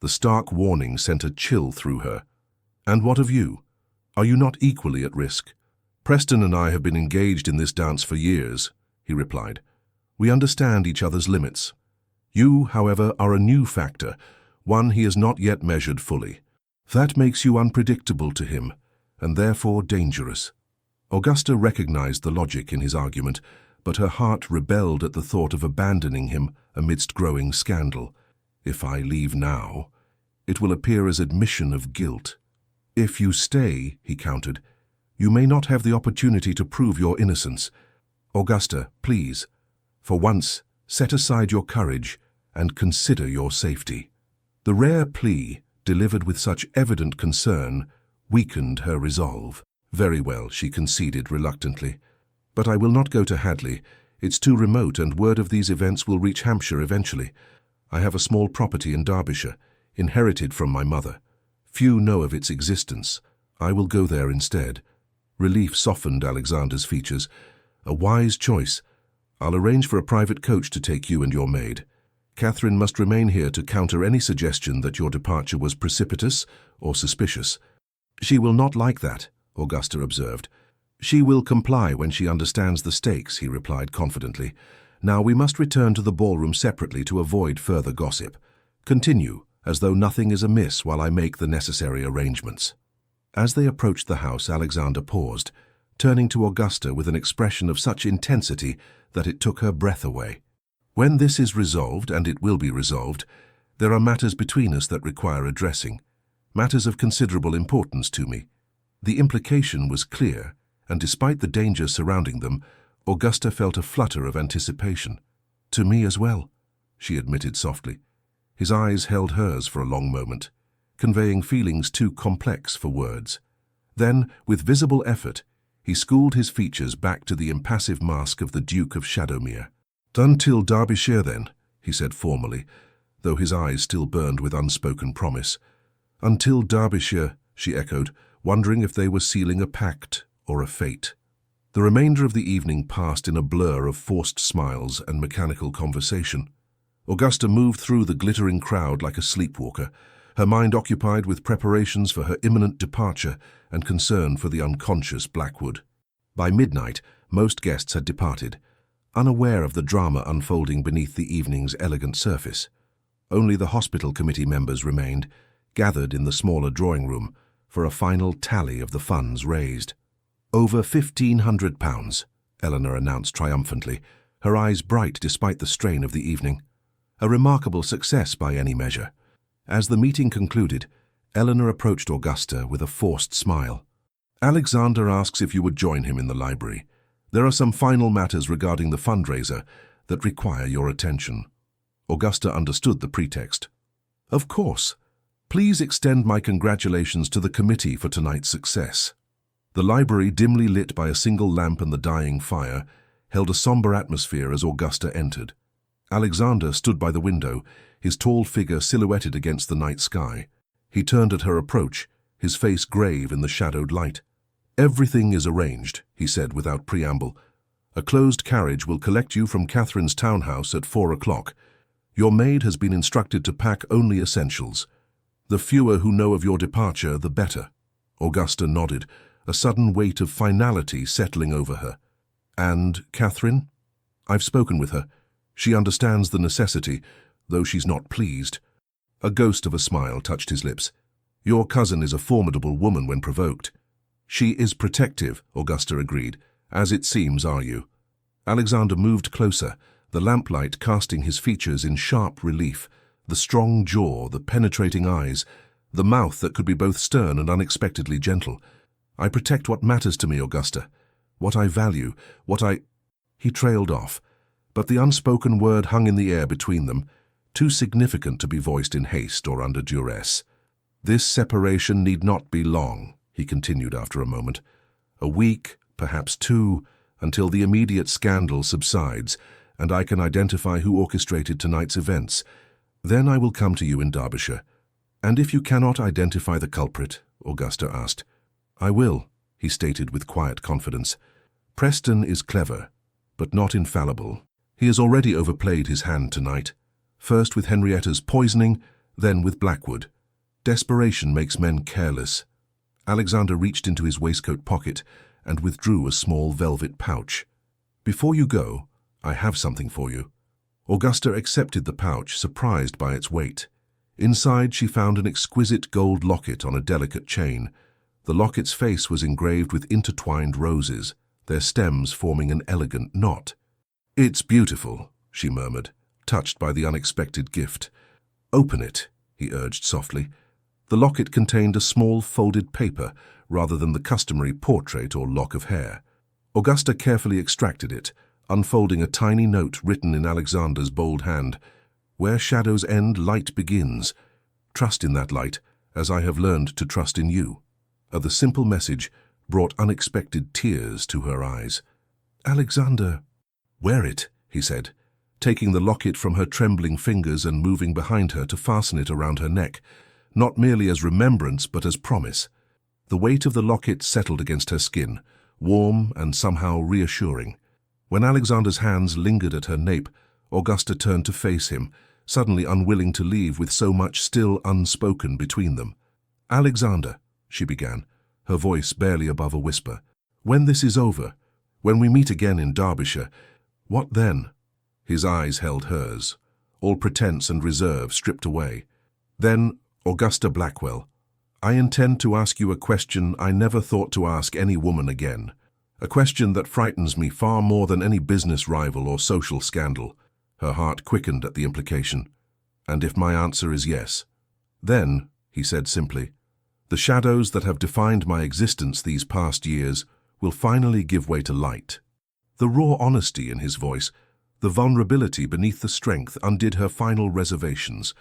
The stark warning sent a chill through her. And what of you? Are you not equally at risk? Preston and I have been engaged in this dance for years, he replied. We understand each other's limits. You, however, are a new factor, one he has not yet measured fully. That makes you unpredictable to him, and therefore dangerous. Augusta recognized the logic in his argument, but her heart rebelled at the thought of abandoning him amidst growing scandal. If I leave now, it will appear as admission of guilt. If you stay, he countered, you may not have the opportunity to prove your innocence. Augusta, please, for once, set aside your courage and consider your safety. The rare plea, delivered with such evident concern, weakened her resolve. Very well, she conceded reluctantly. But I will not go to Hadley. It's too remote, and word of these events will reach Hampshire eventually. I have a small property in Derbyshire, inherited from my mother. Few know of its existence. I will go there instead. Relief softened Alexander's features. A wise choice. I'll arrange for a private coach to take you and your maid. Catherine must remain here to counter any suggestion that your departure was precipitous or suspicious. She will not like that, Augusta observed. She will comply when she understands the stakes, he replied confidently. Now we must return to the ballroom separately to avoid further gossip. Continue, as though nothing is amiss while I make the necessary arrangements. As they approached the house, Alexander paused, turning to Augusta with an expression of such intensity that it took her breath away. When this is resolved, and it will be resolved, there are matters between us that require addressing, matters of considerable importance to me. The implication was clear, and despite the danger surrounding them, Augusta felt a flutter of anticipation. To me as well, she admitted softly. His eyes held hers for a long moment, conveying feelings too complex for words. Then, with visible effort, he schooled his features back to the impassive mask of the Duke of Shadowmere. "Until Derbyshire, then," he said formally, though his eyes still burned with unspoken promise. "Until Derbyshire," she echoed, wondering if they were sealing a pact or a fate. The remainder of the evening passed in a blur of forced smiles and mechanical conversation. Augusta moved through the glittering crowd like a sleepwalker, her mind occupied with preparations for her imminent departure and concern for the unconscious Blackwood. By midnight, most guests had departed, unaware of the drama unfolding beneath the evening's elegant surface. Only the hospital committee members remained, gathered in the smaller drawing room, for a final tally of the funds raised. "Over £1,500, Eleanor announced triumphantly, her eyes bright despite the strain of the evening. A remarkable success by any measure. As the meeting concluded, Eleanor approached Augusta with a forced smile. "Alexander asks if you would join him in the library. There are some final matters regarding the fundraiser that require your attention." Augusta understood the pretext. "Of course. Please extend my congratulations to the committee for tonight's success." The library, dimly lit by a single lamp and the dying fire, held a somber atmosphere as Augusta entered. Alexander stood by the window, his tall figure silhouetted against the night sky. He turned at her approach, his face grave in the shadowed light. "Everything is arranged," he said without preamble. "A closed carriage will collect you from Catherine's townhouse at 4 o'clock. Your maid has been instructed to pack only essentials. The fewer who know of your departure, the better." Augusta nodded, a sudden weight of finality settling over her. "And Catherine?" "I've spoken with her. She understands the necessity, though she's not pleased." A ghost of a smile touched his lips. "Your cousin is a formidable woman when provoked." "She is protective," Augusta agreed. "As it seems, are you?" Alexander moved closer, the lamplight casting his features in sharp relief, the strong jaw, the penetrating eyes, the mouth that could be both stern and unexpectedly gentle. "I protect what matters to me, Augusta, what I value, what I—" He trailed off, but the unspoken word hung in the air between them, too significant to be voiced in haste or under duress. "This separation need not be long," he continued after a moment. "A week, perhaps 2, until the immediate scandal subsides, and I can identify who orchestrated tonight's events. Then I will come to you in Derbyshire." "And if you cannot identify the culprit?" Augusta asked. "I will," he stated with quiet confidence. "Preston is clever, but not infallible. He has already overplayed his hand tonight, first with Henrietta's poisoning, then with Blackwood. Desperation makes men careless." Alexander reached into his waistcoat pocket and withdrew a small velvet pouch. "Before you go, I have something for you." Augusta accepted the pouch, surprised by its weight. Inside she found an exquisite gold locket on a delicate chain. The locket's face was engraved with intertwined roses, their stems forming an elegant knot. "It's beautiful," she murmured, touched by the unexpected gift. "Open it," he urged softly. The locket contained a small folded paper rather than the customary portrait or lock of hair. Augusta carefully extracted it, unfolding a tiny note written in Alexander's bold hand. "Where shadows end, light begins. Trust in that light, as I have learned to trust in you." The simple message brought unexpected tears to her eyes. "Alexander." "Wear it," he said, taking the locket from her trembling fingers and moving behind her to fasten it around her neck, not merely as remembrance but as promise. The weight of the locket settled against her skin, warm and somehow reassuring. When Alexander's hands lingered at her nape, Augusta turned to face him, suddenly unwilling to leave with so much still unspoken between them. "Alexander," she began, her voice barely above a whisper, "when this is over, when we meet again in Derbyshire, what then?" His eyes held hers, all pretense and reserve stripped away. "Then, Augusta Blackwell, I intend to ask you a question I never thought to ask any woman again. A question that frightens me far more than any business rival or social scandal." Her heart quickened at the implication. "And if my answer is yes?" "Then," he said simply, "the shadows that have defined my existence these past years will finally give way to light." The raw honesty in his voice, the vulnerability beneath the strength, undid her final reservations.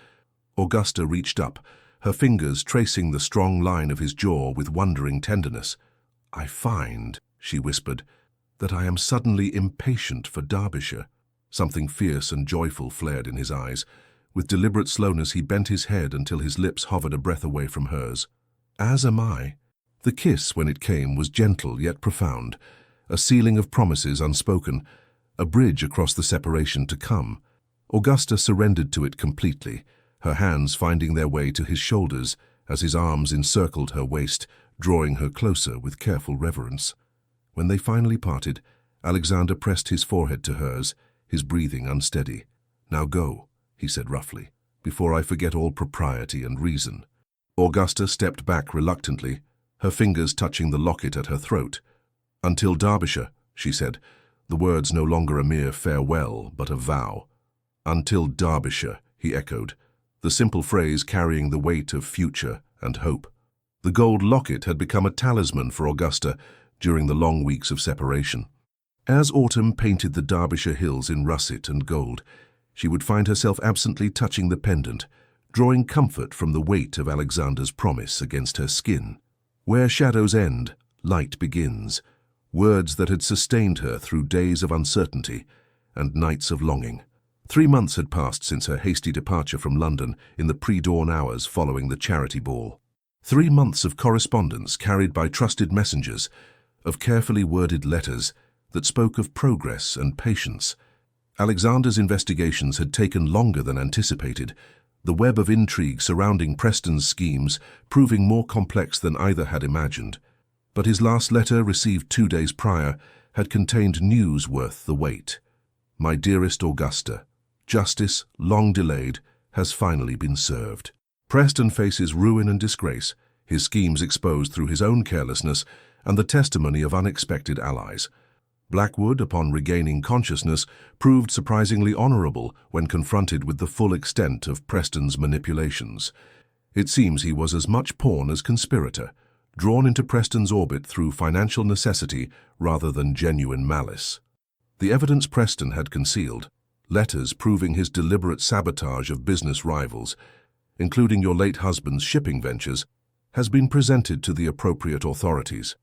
Augusta reached up, her fingers tracing the strong line of his jaw with wondering tenderness. "I find," she whispered, "that I am suddenly impatient for Derbyshire." Something fierce and joyful flared in his eyes. With deliberate slowness he bent his head until his lips hovered a breath away from hers. "As am I." The kiss, when it came, was gentle yet profound, a sealing of promises unspoken, a bridge across the separation to come. Augusta surrendered to it completely, her hands finding their way to his shoulders as his arms encircled her waist, drawing her closer with careful reverence. When they finally parted, Alexander pressed his forehead to hers, his breathing unsteady. "Now go," he said roughly, "before I forget all propriety and reason." Augusta stepped back reluctantly, her fingers touching the locket at her throat. "Until Derbyshire," she said, the words no longer a mere farewell but a vow. "Until Derbyshire," he echoed, the simple phrase carrying the weight of future and hope. The gold locket had become a talisman for Augusta during the long weeks of separation. As autumn painted the Derbyshire hills in russet and gold, she would find herself absently touching the pendant, drawing comfort from the weight of Alexander's promise against her skin. "Where shadows end, light begins," words that had sustained her through days of uncertainty and nights of longing. 3 months had passed since her hasty departure from London in the pre-dawn hours following the charity ball. 3 months of correspondence carried by trusted messengers, of carefully worded letters that spoke of progress and patience. Alexander's investigations had taken longer than anticipated, the web of intrigue surrounding Preston's schemes proving more complex than either had imagined. But his last letter, received 2 days prior, had contained news worth the wait. "My dearest Augusta, justice, long delayed, has finally been served. Preston faces ruin and disgrace, his schemes exposed through his own carelessness and the testimony of unexpected allies. Blackwood, upon regaining consciousness, proved surprisingly honorable when confronted with the full extent of Preston's manipulations. It seems he was as much pawn as conspirator, drawn into Preston's orbit through financial necessity rather than genuine malice. The evidence Preston had concealed, letters proving his deliberate sabotage of business rivals, including your late husband's shipping ventures, has been presented to the appropriate authorities.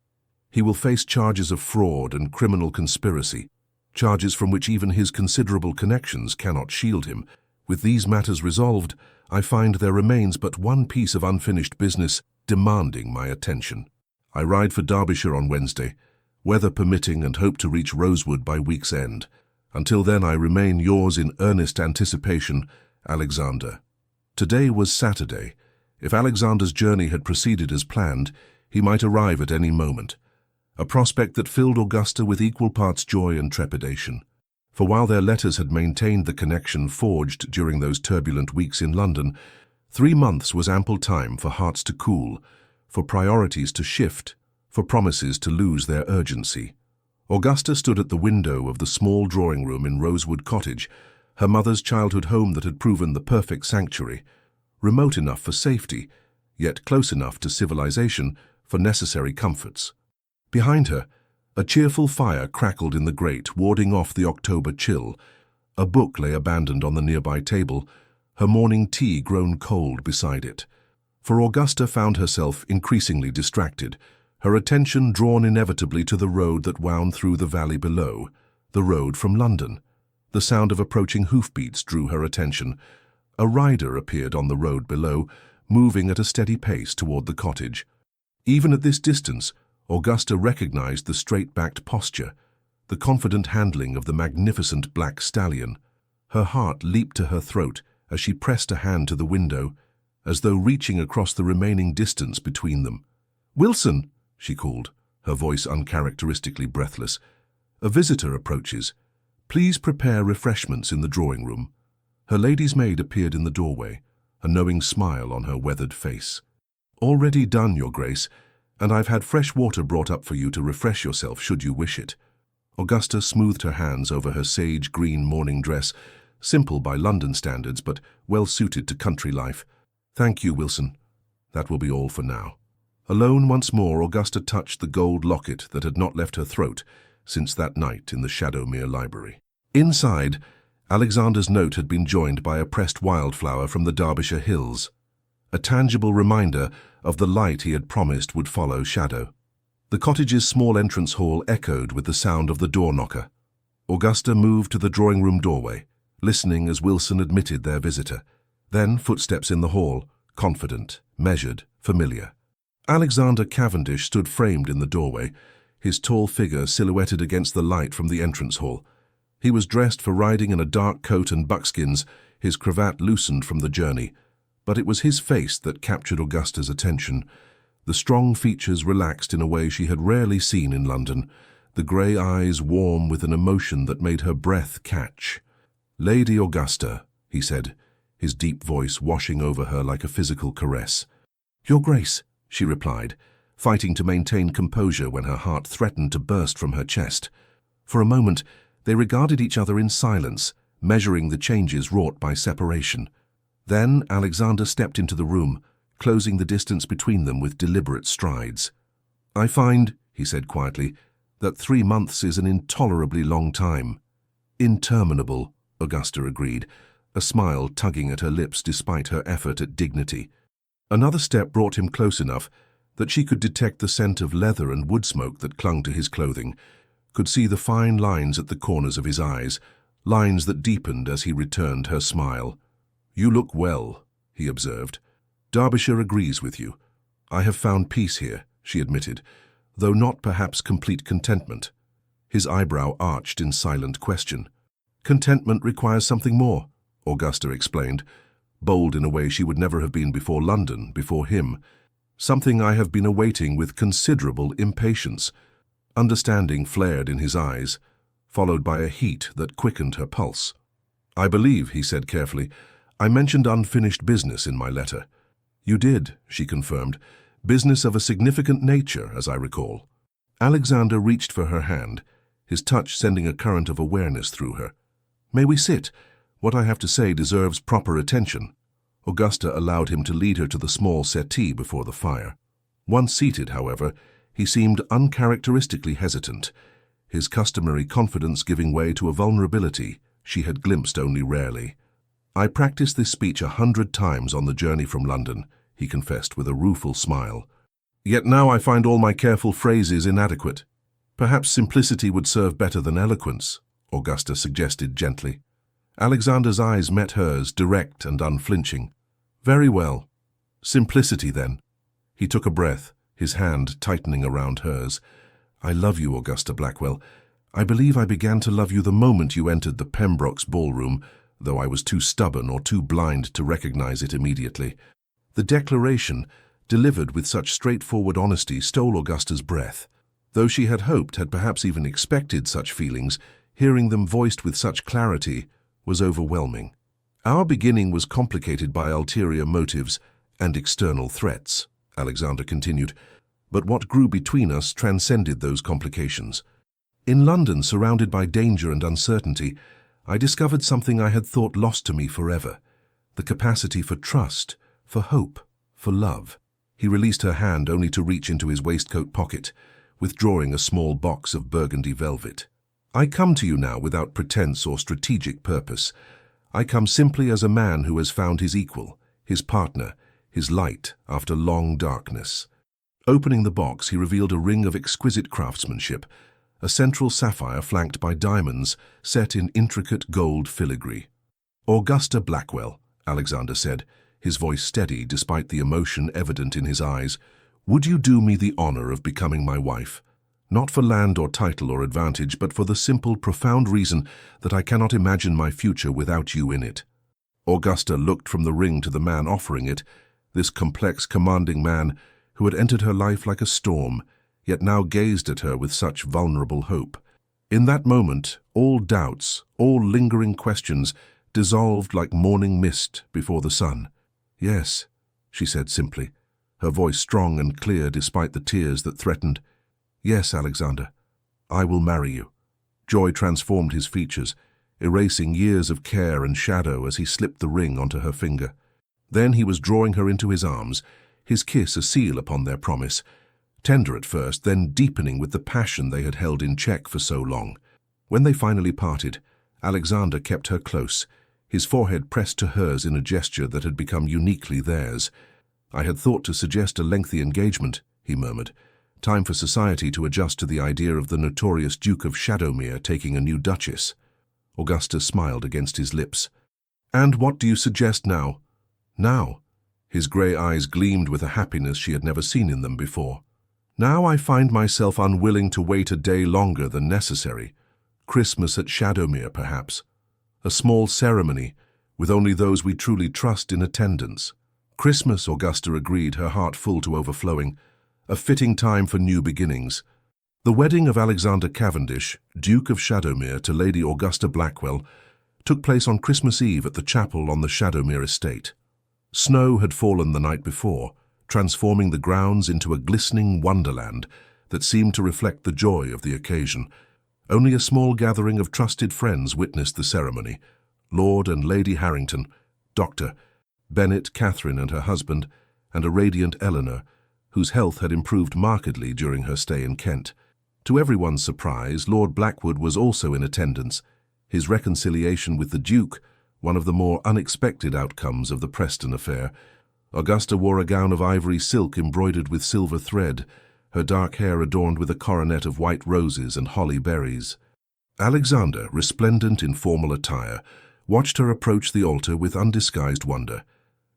He will face charges of fraud and criminal conspiracy, charges from which even his considerable connections cannot shield him. With these matters resolved, I find there remains but one piece of unfinished business demanding my attention. I ride for Derbyshire on Wednesday, weather permitting, and hope to reach Rosewood by week's end. Until then I remain yours in earnest anticipation, Alexander. Today was Saturday. If Alexander's journey had proceeded as planned, he might arrive at any moment. A prospect that filled Augusta with equal parts joy and trepidation. For while their letters had maintained the connection forged during those turbulent weeks in London, 3 months was ample time for hearts to cool, for priorities to shift, for promises to lose their urgency. Augusta stood at the window of the small drawing room in Rosewood Cottage, her mother's childhood home that had proven the perfect sanctuary, remote enough for safety, yet close enough to civilization for necessary comforts. Behind her, a cheerful fire crackled in the grate, warding off the October chill. A book lay abandoned on the nearby table, her morning tea grown cold beside it. For Augusta found herself increasingly distracted, her attention drawn inevitably to the road that wound through the valley below, the road from London. The sound of approaching hoofbeats drew her attention. A rider appeared on the road below, moving at a steady pace toward the cottage. Even at this distance, Augusta recognized the straight-backed posture, the confident handling of the magnificent black stallion. Her heart leaped to her throat as she pressed a hand to the window, as though reaching across the remaining distance between them. "Wilson!" she called, her voice uncharacteristically breathless. "A visitor approaches. Please prepare refreshments in the drawing room." Her lady's maid appeared in the doorway, a knowing smile on her weathered face. "Already done, Your Grace, and I've had fresh water brought up for you to refresh yourself should you wish it." Augusta smoothed her hands over her sage-green morning dress, simple by London standards but well-suited to country life. "Thank you, Wilson. That will be all for now." Alone once more, Augusta touched the gold locket that had not left her throat since that night in the Shadowmere library. Inside, Alexander's note had been joined by a pressed wildflower from the Derbyshire hills, a tangible reminder of the light he had promised would follow shadow. The cottage's small entrance hall echoed with the sound of the door knocker. Augusta moved to the drawing-room doorway, listening as Wilson admitted their visitor. Then footsteps in the hall, confident, measured, familiar. Alexander Cavendish stood framed in the doorway, his tall figure silhouetted against the light from the entrance hall. He was dressed for riding in a dark coat and buckskins, his cravat loosened from the journey. But it was his face that captured Augusta's attention. The strong features relaxed in a way she had rarely seen in London, the grey eyes warm with an emotion that made her breath catch. "Lady Augusta," he said, his deep voice washing over her like a physical caress. "Your Grace," she replied, fighting to maintain composure when her heart threatened to burst from her chest. For a moment, they regarded each other in silence, measuring the changes wrought by separation. Then Alexander stepped into the room, closing the distance between them with deliberate strides. "I find," he said quietly, "that 3 months is an intolerably long time." "Interminable," Augusta agreed, a smile tugging at her lips despite her effort at dignity. Another step brought him close enough that she could detect the scent of leather and wood smoke that clung to his clothing, could see the fine lines at the corners of his eyes, lines that deepened as he returned her smile. "You look well," he observed. "Derbyshire agrees with you. I have found peace here," she admitted, though not perhaps complete contentment. His eyebrow arched in silent question. "Contentment requires something more," Augusta explained, bold in a way she would never have been before London, before him. "Something I have been awaiting with considerable impatience." Understanding flared in his eyes, followed by a heat that quickened her pulse. "I believe," he said carefully, "I mentioned unfinished business in my letter." "You did," she confirmed. "Business of a significant nature, as I recall." Alexander reached for her hand, his touch sending a current of awareness through her. "May we sit? What I have to say deserves proper attention." Augusta allowed him to lead her to the small settee before the fire. Once seated, however, he seemed uncharacteristically hesitant, his customary confidence giving way to a vulnerability she had glimpsed only rarely. "I practiced this speech 100 times on the journey from London," he confessed with a rueful smile. "Yet now I find all my careful phrases inadequate." "Perhaps simplicity would serve better than eloquence," Augusta suggested gently. Alexander's eyes met hers, direct and unflinching. "Very well. Simplicity, then." He took a breath, his hand tightening around hers. "I love you, Augusta Blackwell. I believe I began to love you the moment you entered the Pembroke's ballroom, though I was too stubborn or too blind to recognize it immediately." The declaration, delivered with such straightforward honesty, stole Augusta's breath. Though she had hoped, had perhaps even expected such feelings, hearing them voiced with such clarity was overwhelming. Our beginning was complicated by ulterior motives and external threats, Alexander continued, but what grew between us transcended those complications. In London, surrounded by danger and uncertainty, I discovered something I had thought lost to me forever: the capacity for trust, for hope, for love. He released her hand only to reach into his waistcoat pocket, withdrawing a small box of burgundy velvet. I come to you now without pretense or strategic purpose. I come simply as a man who has found his equal, his partner, his light after long darkness. Opening the box, he revealed a ring of exquisite craftsmanship, a central sapphire flanked by diamonds set in intricate gold filigree. "Augusta Blackwell," Alexander said, his voice steady despite the emotion evident in his eyes, "would you do me the honor of becoming my wife? Not for land or title or advantage, but for the simple, profound reason that I cannot imagine my future without you in it." Augusta looked from the ring to the man offering it, this complex, commanding man who had entered her life like a storm, yet now gazed at her with such vulnerable hope. In that moment, all doubts, all lingering questions, dissolved like morning mist before the sun. "Yes," she said simply, her voice strong and clear despite the tears that threatened. "Yes, Alexander, I will marry you." Joy transformed his features, erasing years of care and shadow as he slipped the ring onto her finger. Then he was drawing her into his arms, his kiss a seal upon their promise, tender at first, then deepening with the passion they had held in check for so long. When they finally parted, Alexander kept her close, his forehead pressed to hers in a gesture that had become uniquely theirs. "I had thought to suggest a lengthy engagement," he murmured. "Time for society to adjust to the idea of the notorious Duke of Shadowmere taking a new duchess." Augusta smiled against his lips. "And what do you suggest now?" "Now?" His grey eyes gleamed with a happiness she had never seen in them before. "Now I find myself unwilling to wait a day longer than necessary. Christmas at Shadowmere, perhaps. A small ceremony, with only those we truly trust in attendance." "Christmas," Augusta agreed, her heart full to overflowing. "A fitting time for new beginnings." The wedding of Alexander Cavendish, Duke of Shadowmere, to Lady Augusta Blackwell took place on Christmas Eve at the chapel on the Shadowmere estate. Snow had fallen the night before, transforming the grounds into a glistening wonderland that seemed to reflect the joy of the occasion. Only a small gathering of trusted friends witnessed the ceremony: Lord and Lady Harrington, Dr. Bennett, Catherine and her husband, and a radiant Eleanor, whose health had improved markedly during her stay in Kent. To everyone's surprise, Lord Blackwood was also in attendance, his reconciliation with the Duke one of the more unexpected outcomes of the Preston affair. Augusta wore a gown of ivory silk embroidered with silver thread, her dark hair adorned with a coronet of white roses and holly berries. Alexander, resplendent in formal attire, watched her approach the altar with undisguised wonder,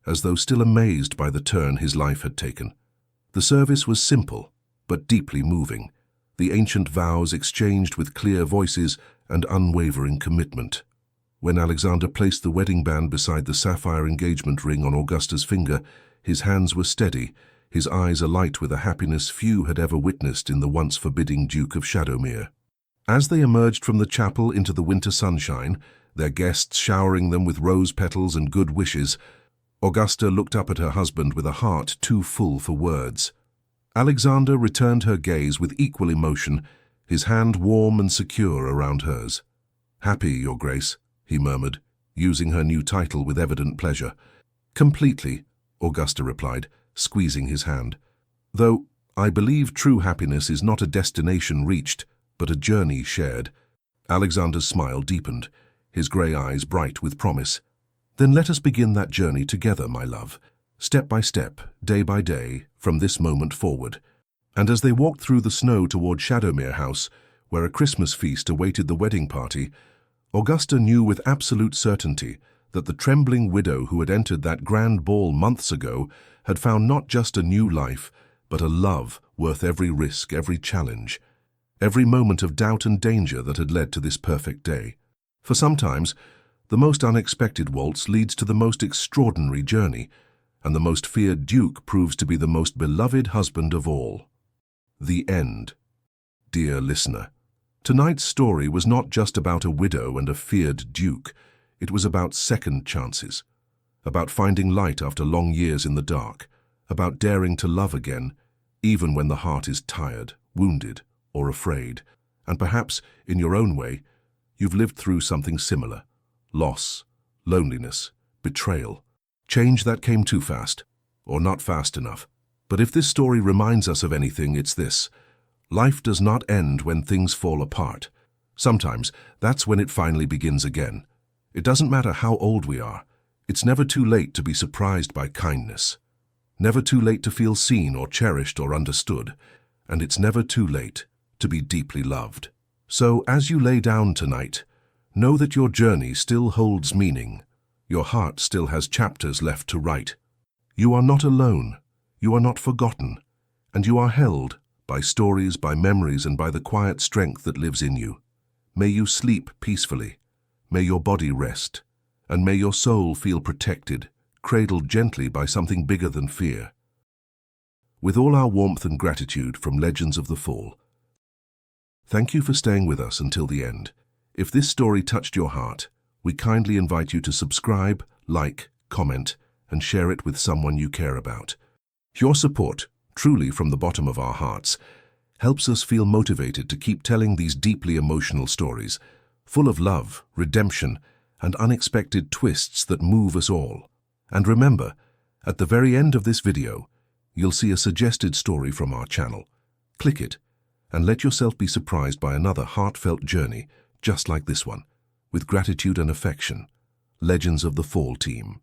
as though still amazed by the turn his life had taken. The service was simple, but deeply moving, the ancient vows exchanged with clear voices and unwavering commitment. When Alexander placed the wedding band beside the sapphire engagement ring on Augusta's finger, his hands were steady, his eyes alight with a happiness few had ever witnessed in the once forbidding Duke of Shadowmere. As they emerged from the chapel into the winter sunshine, their guests showering them with rose petals and good wishes, Augusta looked up at her husband with a heart too full for words. Alexander returned her gaze with equal emotion, his hand warm and secure around hers. "Happy, Your Grace," he murmured, using her new title with evident pleasure. "Completely," Augusta replied, squeezing his hand. "Though I believe true happiness is not a destination reached, but a journey shared." Alexander's smile deepened, his grey eyes bright with promise. "Then let us begin that journey together, my love, step by step, day by day, from this moment forward." And as they walked through the snow toward Shadowmere House, where a Christmas feast awaited the wedding party, Augusta knew with absolute certainty that the trembling widow who had entered that grand ball months ago had found not just a new life, but a love worth every risk, every challenge, every moment of doubt and danger that had led to this perfect day. For sometimes, the most unexpected waltz leads to the most extraordinary journey, and the most feared duke proves to be the most beloved husband of all. The end. Dear listener, Tonight's story was not just about a widow and a feared duke. It was about second chances, about finding light after long years in the dark, about daring to love again, even when the heart is tired, wounded, or afraid. And perhaps, in your own way, you've lived through something similar. Loss, loneliness, betrayal. Change that came too fast, or not fast enough. But if this story reminds us of anything, it's this. Life does not end when things fall apart. Sometimes, that's when it finally begins again. It doesn't matter how old we are. It's never too late to be surprised by kindness. Never too late to feel seen or cherished or understood. And it's never too late to be deeply loved. So, as you lay down tonight, know that your journey still holds meaning. Your heart still has chapters left to write. You are not alone. You are not forgotten. And you are held by stories, by memories, and by the quiet strength that lives in you. May you sleep peacefully. May your body rest. And may your soul feel protected, cradled gently by something bigger than fear. With all our warmth and gratitude from Legends of the Fall, thank you for staying with us until the end. If this story touched your heart, we kindly invite you to subscribe, like, comment, and share it with someone you care about. Your support, truly from the bottom of our hearts, helps us feel motivated to keep telling these deeply emotional stories, full of love, redemption, and unexpected twists that move us all. And remember, at the very end of this video, you'll see a suggested story from our channel. Click it, and let yourself be surprised by another heartfelt journey just like this one. With gratitude and affection, Legends of the Fall team.